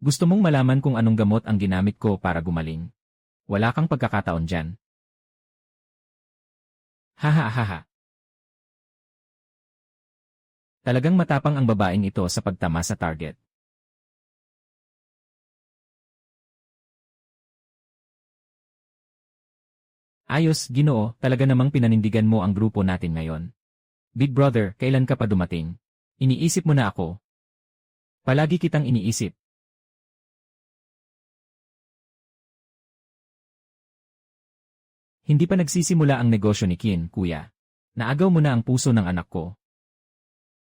Speaker 1: Gusto mong malaman kung anong gamot ang ginamit ko para gumaling? Wala kang pagkakataon dyan. Hahaha. Talagang matapang ang babaeng ito sa pagtama sa target. Ayos, Ginoo, talaga namang pinanindigan mo ang grupo natin ngayon. Big Brother, kailan ka pa dumating? Iniisip mo na ako. Palagi kitang iniisip. Hindi pa nagsisimula ang negosyo ni Qin, kuya. Naagaw mo na ang puso ng anak ko.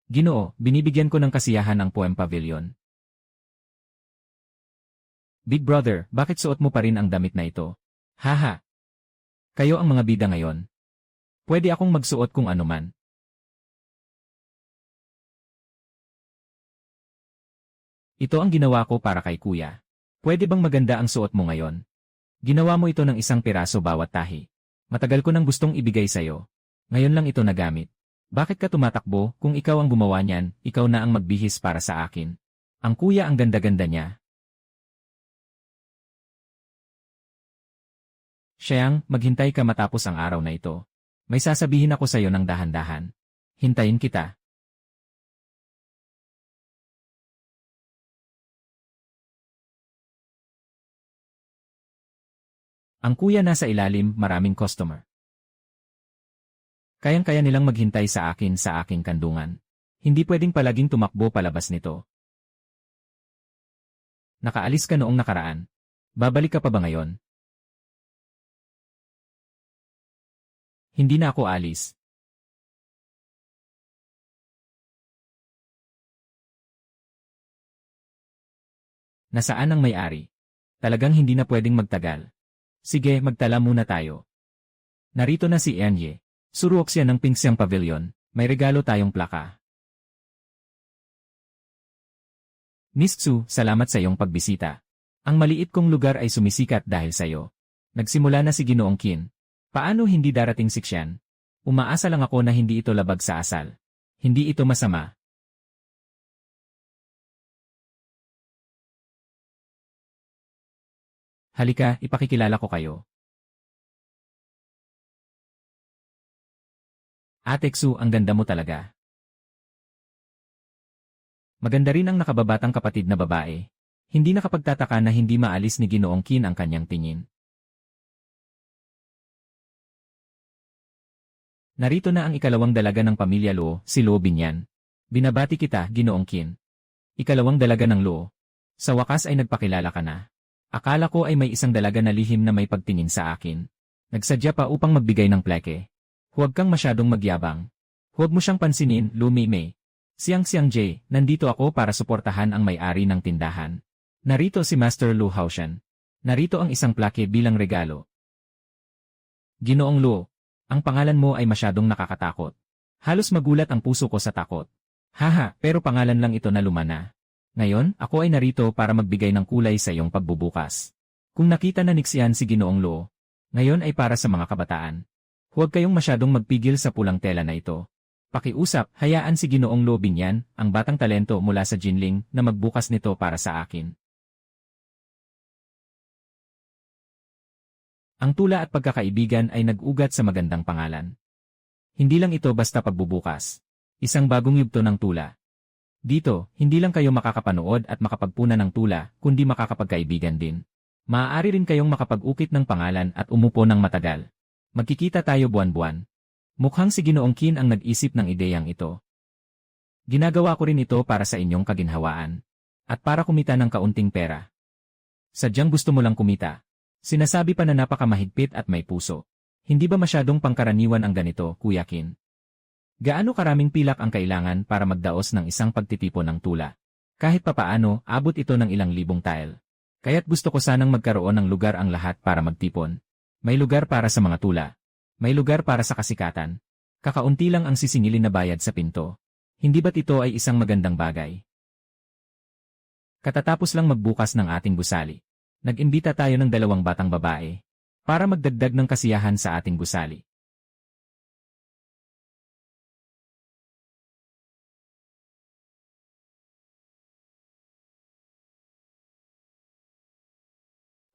Speaker 1: Ginoo, binibigyan ko ng kasiyahan ang Poem Pavilion. Big Brother, bakit suot mo pa rin ang damit na ito? Haha. Kayo ang mga bida ngayon. Pwede akong magsuot kung anuman. Ito ang ginawa ko para kay kuya. Pwede bang maganda ang suot mo ngayon? Ginawa mo ito ng isang piraso bawat tahi. Matagal ko nang gustong ibigay sa'yo. Ngayon lang ito nagamit. Bakit ka tumatakbo? Kung ikaw ang gumawa niyan, ikaw na ang magbihis para sa akin. Ang kuya ang ganda-ganda niya. Siyang, maghintay ka matapos ang araw na ito. May sasabihin ako sa'yo ng dahan-dahan. Hintayin kita. Ang kuya nasa ilalim, maraming customer. Kayang-kaya nilang maghintay sa aking kandungan. Hindi pwedeng palaging tumakbo palabas nito. Nakaalis ka noong nakaraan. Babalik ka pa ba ngayon? Hindi na ako alis. Nasaan ang may-ari? Talagang hindi na pwedeng magtagal. Sige, magtala muna tayo. Narito na si Enye. Suruok siya ng Pingxiang Pavilion. May regalo tayong plaka. Miss Tsu, salamat sa iyong pagbisita. Ang maliit kong lugar ay sumisikat dahil sa iyo. Nagsimula na si Ginoong Qin. Paano hindi darating si Xian? Umaasa lang ako na hindi ito labag sa asal. Hindi ito masama. Halika, ipakikilala ko kayo. Ate Xu, ang ganda mo talaga. Maganda rin ang nakababatang kapatid na babae. Hindi nakapagtataka na hindi maalis ni Ginoong Qin ang kanyang tingin. Narito na ang ikalawang dalaga ng pamilya Luo, si Luo Binyan. Binabati kita, Ginoong Qin. Ikalawang dalaga ng Luo. Sa wakas ay nagpakilala ka na. Akala ko ay may isang dalaga na lihim na may pagtingin sa akin. Nagsadya pa upang magbigay ng pleke. Huwag kang masyadong magyabang. Huwag mo siyang pansinin, Lu Meimei. Siang Jay, nandito ako para suportahan ang may-ari ng tindahan. Narito si Master Lu Haoshan. Narito ang isang plake bilang regalo. Ginoong Lu, ang pangalan mo ay masyadong nakakatakot. Halos magulat ang puso ko sa takot. Haha, pero pangalan lang ito na lumana. Ngayon, ako ay narito para magbigay ng kulay sa iyong pagbubukas. Kung nakita na niksiyan si Ginoong Lu, ngayon ay para sa mga kabataan. Huwag kayong masyadong magpigil sa pulang tela na ito. Pakiusap, hayaan si Ginoong Luo Binyan, ang batang talento mula sa Jinling, na magbukas nito para sa akin. Ang tula at pagkakaibigan ay nag-ugat sa magandang pangalan. Hindi lang ito basta pagbubukas. Isang bagong yugto ng tula. Dito, hindi lang kayo makakapanood at makapagpuna ng tula, kundi makakapagkaibigan din. Maaari rin kayong makapag-ukit ng pangalan at umupo ng matagal. Magkikita tayo buwan-buwan. Mukhang si Ginoong Qin ang nag-isip ng ideyang ito. Ginagawa ko rin ito para sa inyong kaginhawaan. At para kumita ng kaunting pera. Sadyang gusto mo lang kumita. Sinasabi pa na napakamahigpit at may puso. Hindi ba masyadong pangkaraniwan ang ganito, Kuya Qin? Gaano karaming pilak ang kailangan para magdaos ng isang pagtitipon ng tula? Kahit papaano, abot ito ng ilang libong tile. Kaya't gusto ko sanang magkaroon ng lugar ang lahat para magtipon. May lugar para sa mga tula. May lugar para sa kasikatan. Kakaunti lang ang sisingilin na bayad sa pinto. Hindi ba't ito ay isang magandang bagay? Katatapos lang magbukas ng ating gusali. Nag-imbita tayo ng 2 batang babae. Para magdagdag ng kasiyahan sa ating gusali.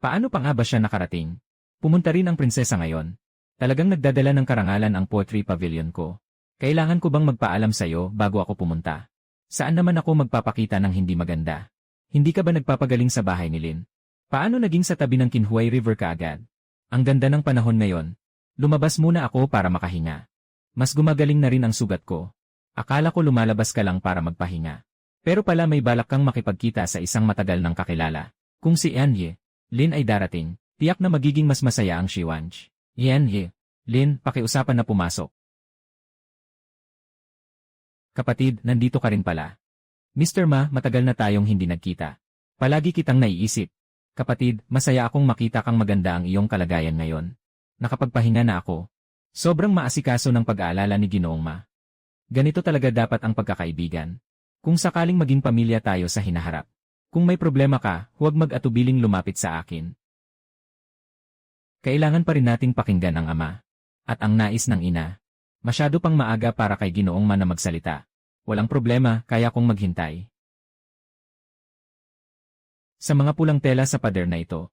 Speaker 1: Paano pa nga ba siya nakarating? Pumunta rin ang prinsesa ngayon. Talagang nagdadala ng karangalan ang Poetry Pavilion ko. Kailangan ko bang magpaalam sa'yo bago ako pumunta? Saan naman ako magpapakita ng hindi maganda? Hindi ka ba nagpapagaling sa bahay ni Lin? Paano naging sa tabi ng Qinhuai River ka agad? Ang ganda ng panahon ngayon. Lumabas muna ako para makahinga. Mas gumagaling na rin ang sugat ko. Akala ko lumalabas ka lang para magpahinga. Pero pala may balak kang makipagkita sa isang matagal ng kakilala. Kung si Anye, Lin ay darating. Tiyak na magiging mas masaya ang Shiwanj. Lin, pakiusapan na pumasok. Kapatid, nandito ka rin pala. Mr. Ma, matagal na tayong hindi nagkita. Palagi kitang naiisip. Kapatid, masaya akong makita kang maganda ang iyong kalagayan ngayon. Nakapagpahinga na ako. Sobrang maasikaso ng pag-aalala ni Ginoong Ma. Ganito talaga dapat ang pagkakaibigan. Kung sakaling maging pamilya tayo sa hinaharap. Kung may problema ka, huwag mag-atubiling lumapit sa akin. Kailangan pa rin nating pakinggan ang ama. At ang nais ng ina. Masyado pang maaga para kay Ginoong Man na magsalita. Walang problema, kaya kong maghintay. Sa mga pulang tela sa pader na ito.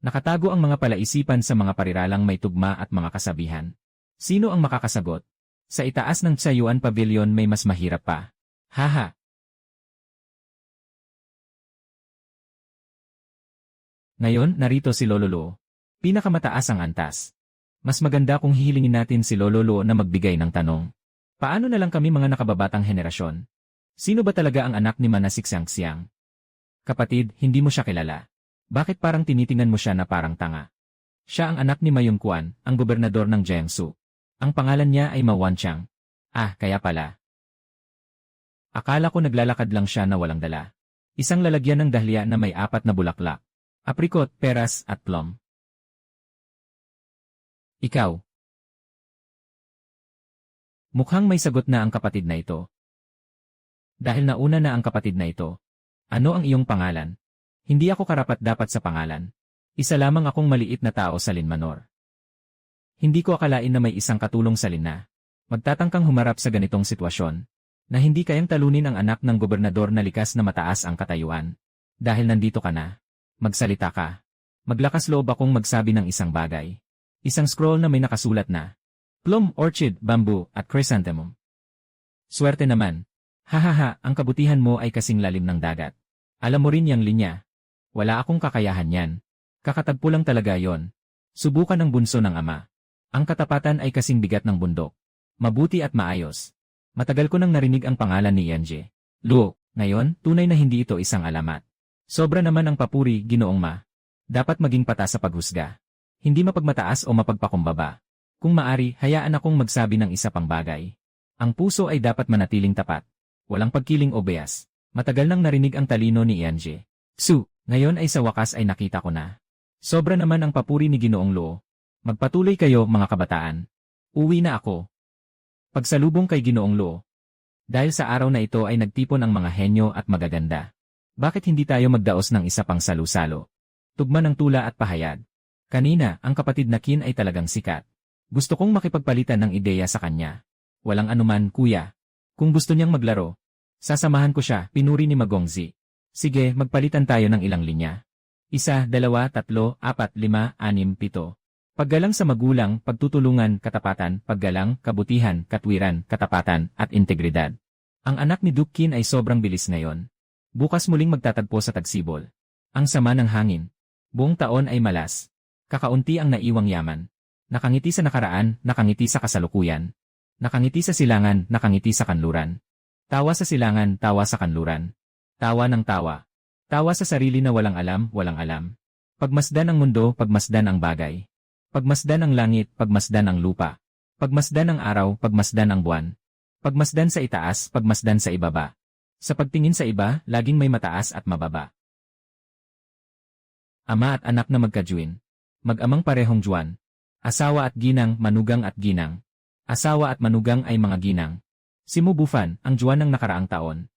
Speaker 1: Nakatago ang mga palaisipan sa mga pariralang may tugma at mga kasabihan. Sino ang makakasagot? Sa itaas ng Tsayuan Pavilion may mas mahirap pa. Haha! Ngayon, narito si Lolo Lo. Pinakamataas ang antas. Mas maganda kung hihilingin natin si Lolo Lo na magbigay ng tanong. Paano na lang kami mga nakababatang henerasyon? Sino ba talaga ang anak ni Manasik Siangsiang? Kapatid, hindi mo siya kilala. Bakit parang tinitingnan mo siya na parang tanga? Siya ang anak ni Mayun Kuan, ang gobernador ng Jiangsu. Ang pangalan niya ay Ma Wanqiang. Ah, kaya pala. Akala ko naglalakad lang siya na walang dala. Isang lalagyan ng dahlia na may 4 na bulaklak. Apricot, peras, at plum. Ikaw. Mukhang may sagot na ang kapatid na ito. Dahil nauna na ang kapatid na ito. Ano ang iyong pangalan? Hindi ako karapat-dapat sa pangalan. Isa lamang akong maliit na tao sa Linmanor. Hindi ko akalain na may isang katulong sa Lin na magtatangkang humarap sa ganitong sitwasyon, na hindi kayang talunin ang anak ng gobernador na likas na mataas ang katayuan. Dahil nandito ka na. Magsalita ka. Maglakas loob akong magsabi ng isang bagay. Isang scroll na may nakasulat na plum, orchid, bamboo, at chrysanthemum. Swerte naman. Hahaha, ang kabutihan mo ay kasing lalim ng dagat. Alam mo rin yang linya. Wala akong kakayahan yan. Kakatagpo lang talaga yon. Subukan ng bunso ng ama. Ang katapatan ay kasing bigat ng bundok. Mabuti at maayos. Matagal ko nang narinig ang pangalan ni Yanji. Luo, ngayon, tunay na hindi ito isang alamat. Sobra naman ang papuri, Ginoong Ma. Dapat maging patas sa paghusga. Hindi mapagmataas o mapagpakumbaba. Kung maari, hayaan akong magsabi ng isa pang bagay. Ang puso ay dapat manatiling tapat. Walang pagkiling o bias. Matagal nang narinig ang talino ni Yanji. Su, ngayon ay sa wakas ay nakita ko na. Sobra naman ang papuri ni Ginoong Luo. Magpatuloy kayo, mga kabataan. Uwi na ako. Pagsalubong kay Ginoong Luo. Dahil sa araw na ito ay nagtipon ang mga henyo at magaganda. Bakit hindi tayo magdaos ng isa pang salu-salo? Tugma ng tula at pahayag. Kanina, ang kapatid na Kin ay talagang sikat. Gusto kong makipagpalitan ng ideya sa kanya. Walang anuman, kuya. Kung gusto niyang maglaro, sasamahan ko siya, pinuri ni Magongzi. Sige, magpalitan tayo ng ilang linya. 1, 2, 3, 4, 5, 6, 7. Paggalang sa magulang, pagtutulungan, katapatan, paggalang, kabutihan, katwiran, katapatan, at integridad. Ang anak ni Duke Kin ay sobrang bilis ngayon. Bukas muling magtatagpo sa Tagsibol. Ang sama ng hangin. Buong taon ay malas. Kakaunti ang naiwang yaman. Nakangiti sa nakaraan, nakangiti sa kasalukuyan. Nakangiti sa silangan, nakangiti sa kanluran. Tawa sa silangan, tawa sa kanluran. Tawa ng tawa. Tawa sa sarili na walang alam. Pagmasdan ang mundo, pagmasdan ang bagay. Pagmasdan ang langit, pagmasdan ang lupa. Pagmasdan ang araw, pagmasdan ang buwan. Pagmasdan sa itaas, pagmasdan sa ibaba. Sa pagtingin sa iba, laging may mataas at mababa. Ama at anak na magkajuin. Mag-amang parehong juwan. Asawa at ginang, manugang at ginang. Asawa at manugang ay mga ginang. Si Mubufan, ang juwan ng nakaraang taon.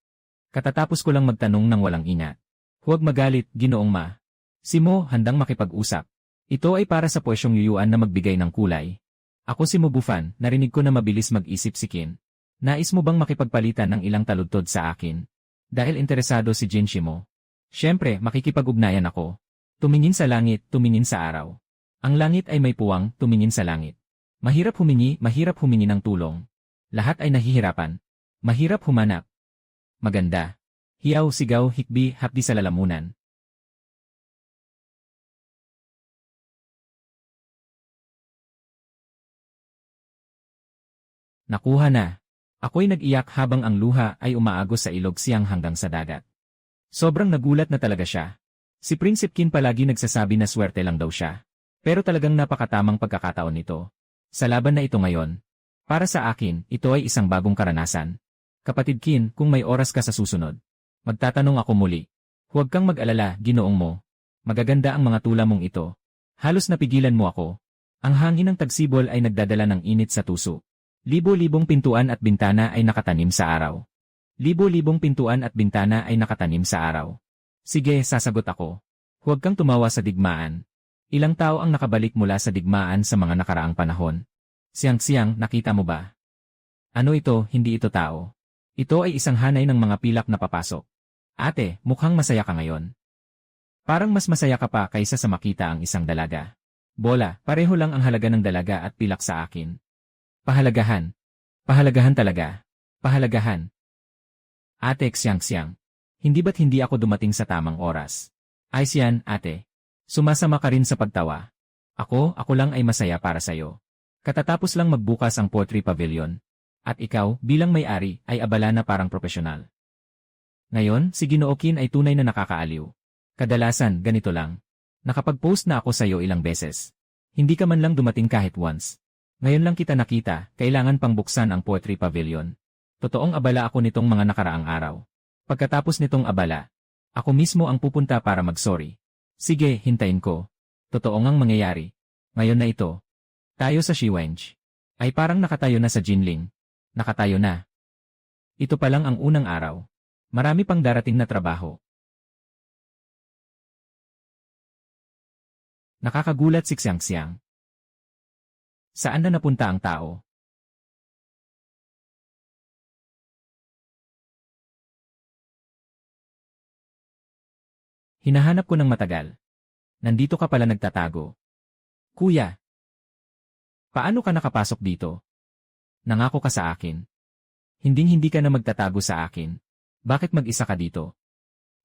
Speaker 1: Katatapos ko lang magtanong ng walang ina. Huwag magalit, Ginoong Ma. Si Mo, handang makipag-usap. Ito ay para sa pwesyong yuyuan na magbigay ng kulay. Ako si Mubufan, narinig ko na mabilis mag-isip si Kin. Nais mo bang makipagpalitan ng ilang taludtod sa akin? Dahil interesado si Jinshimo. Siyempre, makikipag-ugnayan ako. Tumingin sa langit, tumingin sa araw. Ang langit ay may puwang, tumingin sa langit. Mahirap humingi ng tulong. Lahat ay nahihirapan. Mahirap humanap. Maganda. Hiyaw, sigaw, hikbi, hapdi sa lalamunan. Nakuha na. Ako'y nag-iyak habang ang luha ay umaagos sa ilog siyang hanggang sa dagat. Sobrang nagulat na talaga siya. Si Prinsip Kin palagi nagsasabi na swerte lang daw siya. Pero talagang napakatamang pagkakataon nito. Sa laban na ito ngayon. Para sa akin, ito ay isang bagong karanasan. Kapatid Kin, kung may oras ka sa susunod. Magtatanong ako muli. Huwag kang mag-alala, Ginoong Mo. Magaganda ang mga tula mong ito. Halos napigilan mo ako. Ang hangin ng Tagsibol ay nagdadala ng init sa tuso. Libo-libong pintuan at bintana ay nakatanim sa araw. Libo-libong pintuan at bintana ay nakatanim sa araw. Sige, sasagot ako. Huwag kang tumawa sa digmaan. Ilang tao ang nakabalik mula sa digmaan sa mga nakaraang panahon. Siyang-siyang, nakita mo ba? Ano ito, hindi ito tao. Ito ay isang hanay ng mga pilak na papasok. Ate, mukhang masaya ka ngayon. Parang mas masaya ka pa kaysa sa makita ang isang dalaga. Bola, pareho lang ang halaga ng dalaga at pilak sa akin. Pahalagahan. Pahalagahan talaga. Pahalagahan. Ate, siyang-siyang. Hindi ba't hindi ako dumating sa tamang oras? Ayos yan, ate. Sumasama ka rin sa pagtawa. Ako lang ay masaya para sa'yo. Katatapos lang magbukas ang Poetry Pavilion. At ikaw, bilang may-ari, ay abala na parang propesyonal. Ngayon, si Ginoo Qin ay tunay na nakakaaliw. Kadalasan, ganito lang. Nakapag-post na ako sa'yo ilang beses. Hindi ka man lang dumating kahit once. Ngayon lang kita nakita, kailangan pang buksan ang Poetry Pavilion. Totoong abala ako nitong mga nakaraang araw. Pagkatapos nitong abala, ako mismo ang pupunta para mag-sorry. Sige, hintayin ko. Totoo ngang mangyayari. Ngayon na ito. Tayo sa Shiwenj. Ay parang nakatayo na sa Jinling. Nakatayo na. Ito pa lang ang unang araw. Marami pang darating na trabaho. Nakakagulat si Xiangxiang. Saan na napunta ang tao? Hinahanap ko ng matagal. Nandito ka pala nagtatago. Kuya, paano ka nakapasok dito? Nangako ka sa akin. Hinding-hindi ka na magtatago sa akin. Bakit mag-isa ka dito?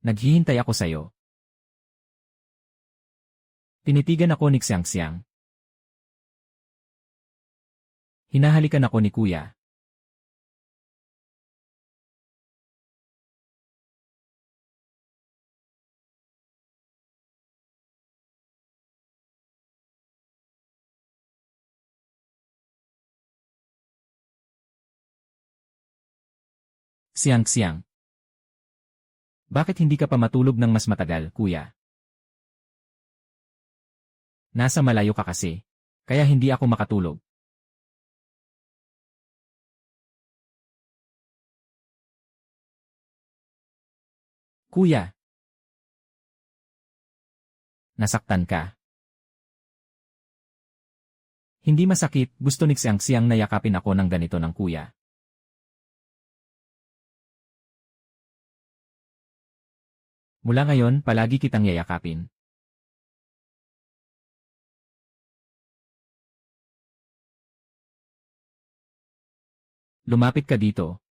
Speaker 1: Naghihintay ako sa'yo. Tinitigan ako ni Xiangxiang. Hinahalikan ako ni Kuya. Xiangxiang. Bakit hindi ka pa matulog ng mas matagal, Kuya? Nasa malayo ka kasi. Kaya hindi ako makatulog. Kuya. Nasaktan ka. Hindi masakit, gusto ni Xiangxiang na yakapin ako ng ganito ng kuya. Mula ngayon, palagi kitang yayakapin. Lumapit ka dito.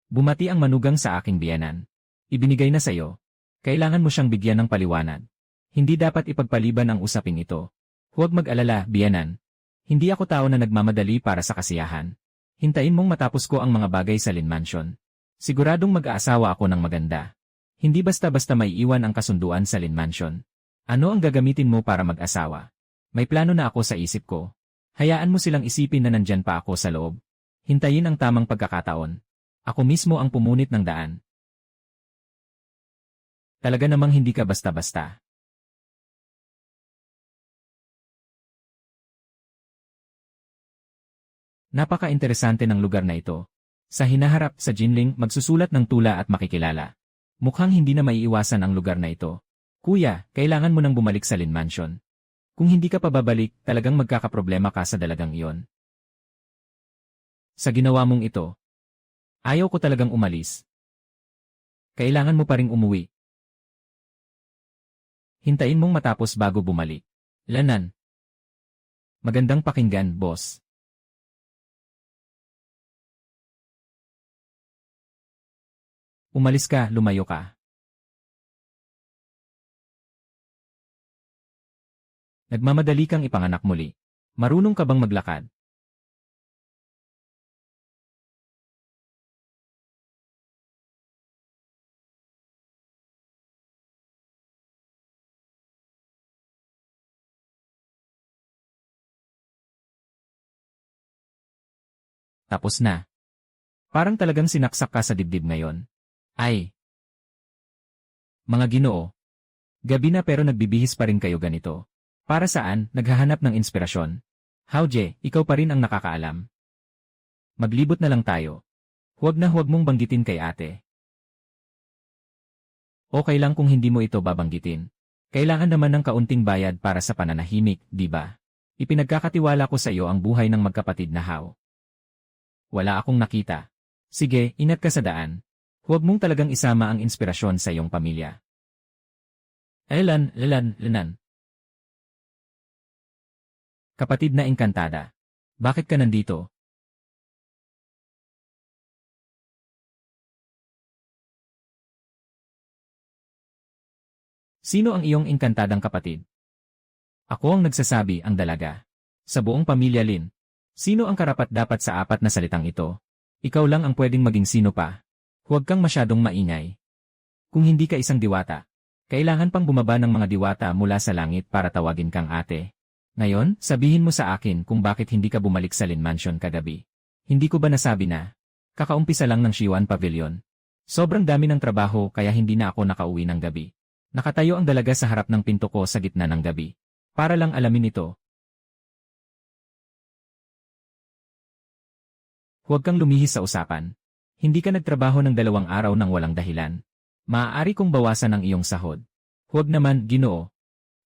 Speaker 1: Bumati ang manugang sa aking biyenan. Ibinigay na sa'yo. Kailangan mo siyang bigyan ng paliwanag. Hindi dapat ipagpaliban ang usaping ito. Huwag mag-alala, biyenan. Hindi ako tao na nagmamadali para sa kasiyahan. Hintayin mong matapos ko ang mga bagay sa Lin Mansion. Siguradong mag-aasawa ako ng maganda. Hindi basta-basta may iwan ang kasunduan sa Lin Mansion. Ano ang gagamitin mo para mag-asawa? May plano na ako sa isip ko. Hayaan mo silang isipin na nandyan pa ako sa loob. Hintayin ang tamang pagkakataon. Ako mismo ang pumunit ng daan. Talaga namang hindi ka basta-basta. Napaka-interesante ng lugar na ito. Sa hinaharap sa Jinling, magsusulat ng tula at makikilala. Mukhang hindi na maiiwasan ang lugar na ito. Kuya, kailangan mo nang bumalik sa Lin Mansion. Kung hindi ka pa babalik, talagang magkakaproblema ka sa dalagang iyon. Sa ginawa mong ito, ayaw ko talagang umalis. Kailangan mo pa ring umuwi. Hintayin mong matapos bago bumalik. Lanan. Magandang pakinggan, boss. Umalis ka, lumayo ka. Nagmamadali kang ipanganak muli. Marunong ka bang maglakad? Tapos na. Parang talagang sinaksak ka sa dibdib ngayon. Ay. Mga Ginoo. Gabi na pero nagbibihis pa rin kayo ganito. Para saan, naghahanap ng inspirasyon? Hauje, ikaw pa rin ang nakakaalam. Maglibot na lang tayo. Huwag mong banggitin kay ate. Okay lang kung hindi mo ito babanggitin. Kailangan naman ng kaunting bayad para sa pananahimik, di ba? Ipinagkakatiwala ko sa iyo ang buhay ng magkapatid na Hao. Wala akong nakita. Sige, ingat ka sa daan. Huwag mong talagang isama ang inspirasyon sa iyong pamilya. Lenan. Kapatid na engkantada. Bakit ka nandito? Sino ang iyong engkantadang kapatid? Ako ang nagsasabi, ang dalaga. Sa buong pamilya, Lin. Sino ang karapat-dapat sa apat na salitang ito? Ikaw lang ang pwedeng maging sino pa. Huwag kang masyadong maingay. Kung hindi ka isang diwata, kailangan pang bumaba ng mga diwata mula sa langit para tawagin kang ate. Ngayon, sabihin mo sa akin kung bakit hindi ka bumalik sa Lin Mansion kagabi. Hindi ko ba nasabi na? Kakaumpisa lang ng Shiwan Pavilion. Sobrang dami ng trabaho kaya hindi na ako nakauwi ng gabi. Nakatayo ang dalaga sa harap ng pinto ko sa gitna ng gabi. Para lang alamin ito. Huwag kang lumihis sa usapan. Hindi ka nagtrabaho ng 2 araw nang walang dahilan. Maaari kong bawasan ang iyong sahod. Huwag naman, Ginoo.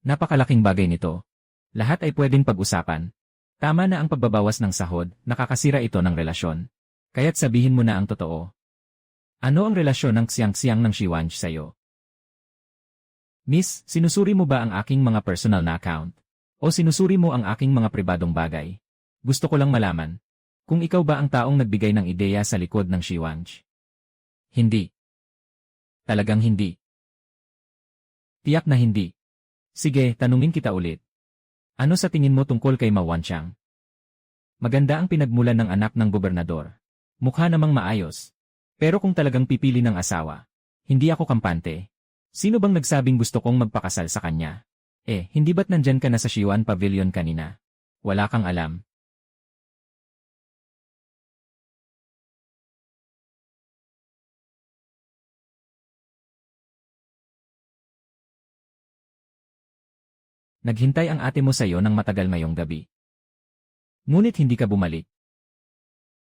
Speaker 1: Napakalaking bagay nito. Lahat ay pwedeng pag-usapan. Tama na ang pagbabawas ng sahod, nakakasira ito ng relasyon. Kaya't sabihin mo na ang totoo. Ano ang relasyon ng siyang-siyang ng Shiwanj sa'yo? Miss, sinusuri mo ba ang aking mga personal na account? O sinusuri mo ang aking mga pribadong bagay? Gusto ko lang malaman. Kung ikaw ba ang taong nagbigay ng ideya sa likod ng Shiwanj? Hindi. Talagang hindi. Tiyak na hindi. Sige, tanungin kita ulit. Ano sa tingin mo tungkol kay Ma Wanchang? Maganda ang pinagmulan ng anak ng gobernador. Mukha namang maayos. Pero kung talagang pipili ng asawa, hindi ako kampante. Sino bang nagsabing gusto kong magpakasal sa kanya? Hindi ba't nandyan ka na sa Shiwan Pavilion kanina? Wala kang alam. Naghintay ang ate mo sa'yo ng matagal ngayong gabi. Ngunit hindi ka bumalik.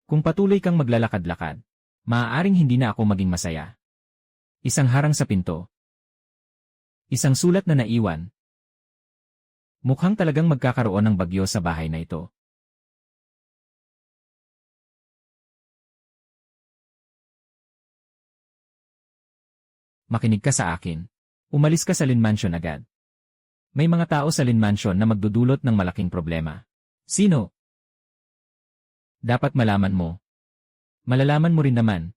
Speaker 1: Kung patuloy kang maglalakad-lakad, maaaring hindi na ako maging masaya. Isang harang sa pinto. Isang sulat na naiwan. Mukhang talagang magkakaroon ng bagyo sa bahay na ito. Makinig ka sa akin. Umalis ka sa Lin Mansion agad. May mga tao sa Lin Mansion na magdudulot ng malaking problema. Sino? Dapat malaman mo. Malalaman mo rin naman.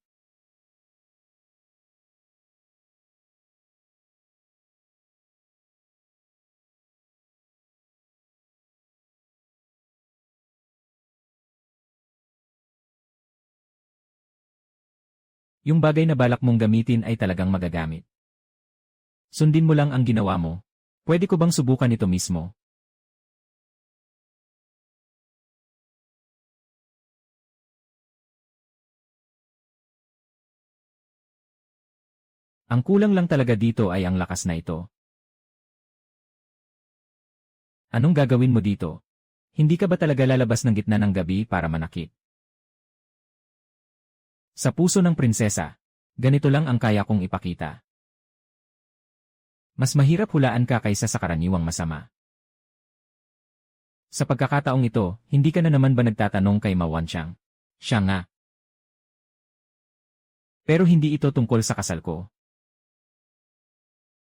Speaker 1: Yung bagay na balak mong gamitin ay talagang magagamit. Sundin mo lang ang ginawa mo. Pwede ko bang subukan ito mismo? Ang kulang lang talaga dito ay ang lakas na ito. Anong gagawin mo dito? Hindi ka ba talaga lalabas ng gitna ng gabi para manakit? Sa puso ng prinsesa, ganito lang ang kaya kong ipakita. Mas mahirap hulaan ka kaysa sa karaniwang masama. Sa pagkakataong ito, hindi ka na naman ba nagtatanong kay Ma Wanchang? Siya nga. Pero hindi ito tungkol sa kasal ko.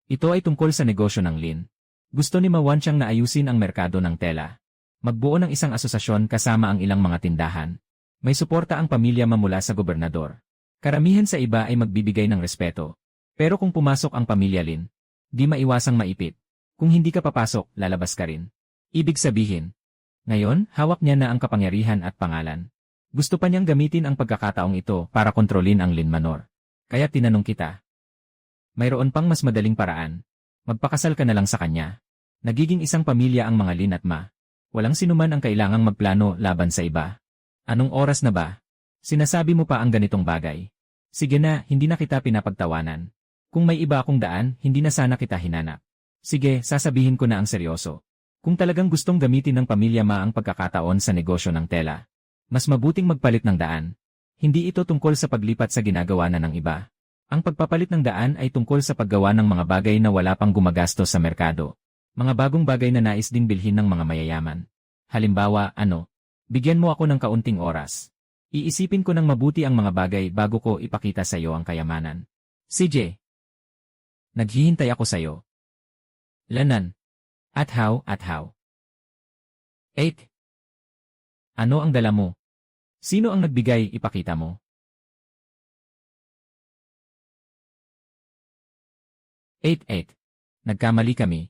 Speaker 1: Ito ay tungkol sa negosyo ng Lin. Gusto ni Ma Wanchang na ayusin ang merkado ng tela. Magbuo ng isang asosasyon kasama ang ilang mga tindahan. May suporta ang pamilya mamula sa gobernador. Karamihan sa iba ay magbibigay ng respeto. Pero kung pumasok ang pamilya Lin, di maiwasang maipit. Kung hindi ka papasok, lalabas ka rin. Ibig sabihin, ngayon, hawak niya na ang kapangyarihan at pangalan. Gusto pa niyang gamitin ang pagkakataong ito para kontrolin ang Lin Manor. Kaya tinanong kita. Mayroon pang mas madaling paraan. Magpakasal ka na lang sa kanya. Nagiging isang pamilya ang mga Lin at Ma. Walang sinuman ang kailangang magplano laban sa iba. Anong oras na ba? Sinasabi mo pa ang ganitong bagay. Sige na, hindi na kita pinapagtawanan. Kung may iba akong daan, hindi na sana kita hinanap. Sige, sasabihin ko na ang seryoso. Kung talagang gustong gamitin ng pamilya Ma ang pagkakataon sa negosyo ng tela, mas mabuting magpalit ng daan. Hindi ito tungkol sa paglipat sa ginagawa na ng iba. Ang pagpapalit ng daan ay tungkol sa paggawa ng mga bagay na wala pang gumagastos sa merkado. Mga bagong bagay na nais ding bilhin ng mga mayayaman. Halimbawa, bigyan mo ako ng kaunting oras. Iisipin ko ng mabuti ang mga bagay bago ko ipakita sa iyo ang kayamanan. CJ. Naghihintay ako sa iyo. Lanan. At how? 8. Ano ang dala mo? Sino ang nagbigay, ipakita mo? 8. Nagkamali kami.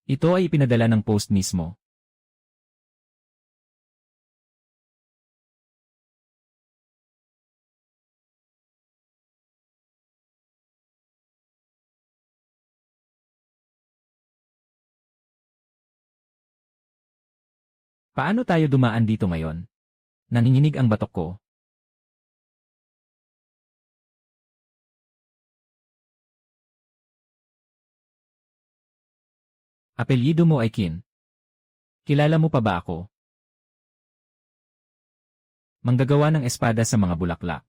Speaker 1: Ito ay ipinadala ng post mismo. Paano tayo dumaan dito ngayon? Nanginginig ang batok ko. Apelyido mo ay Kin. Kilala mo pa ba ako? Manggagawa ng espada sa mga bulaklak.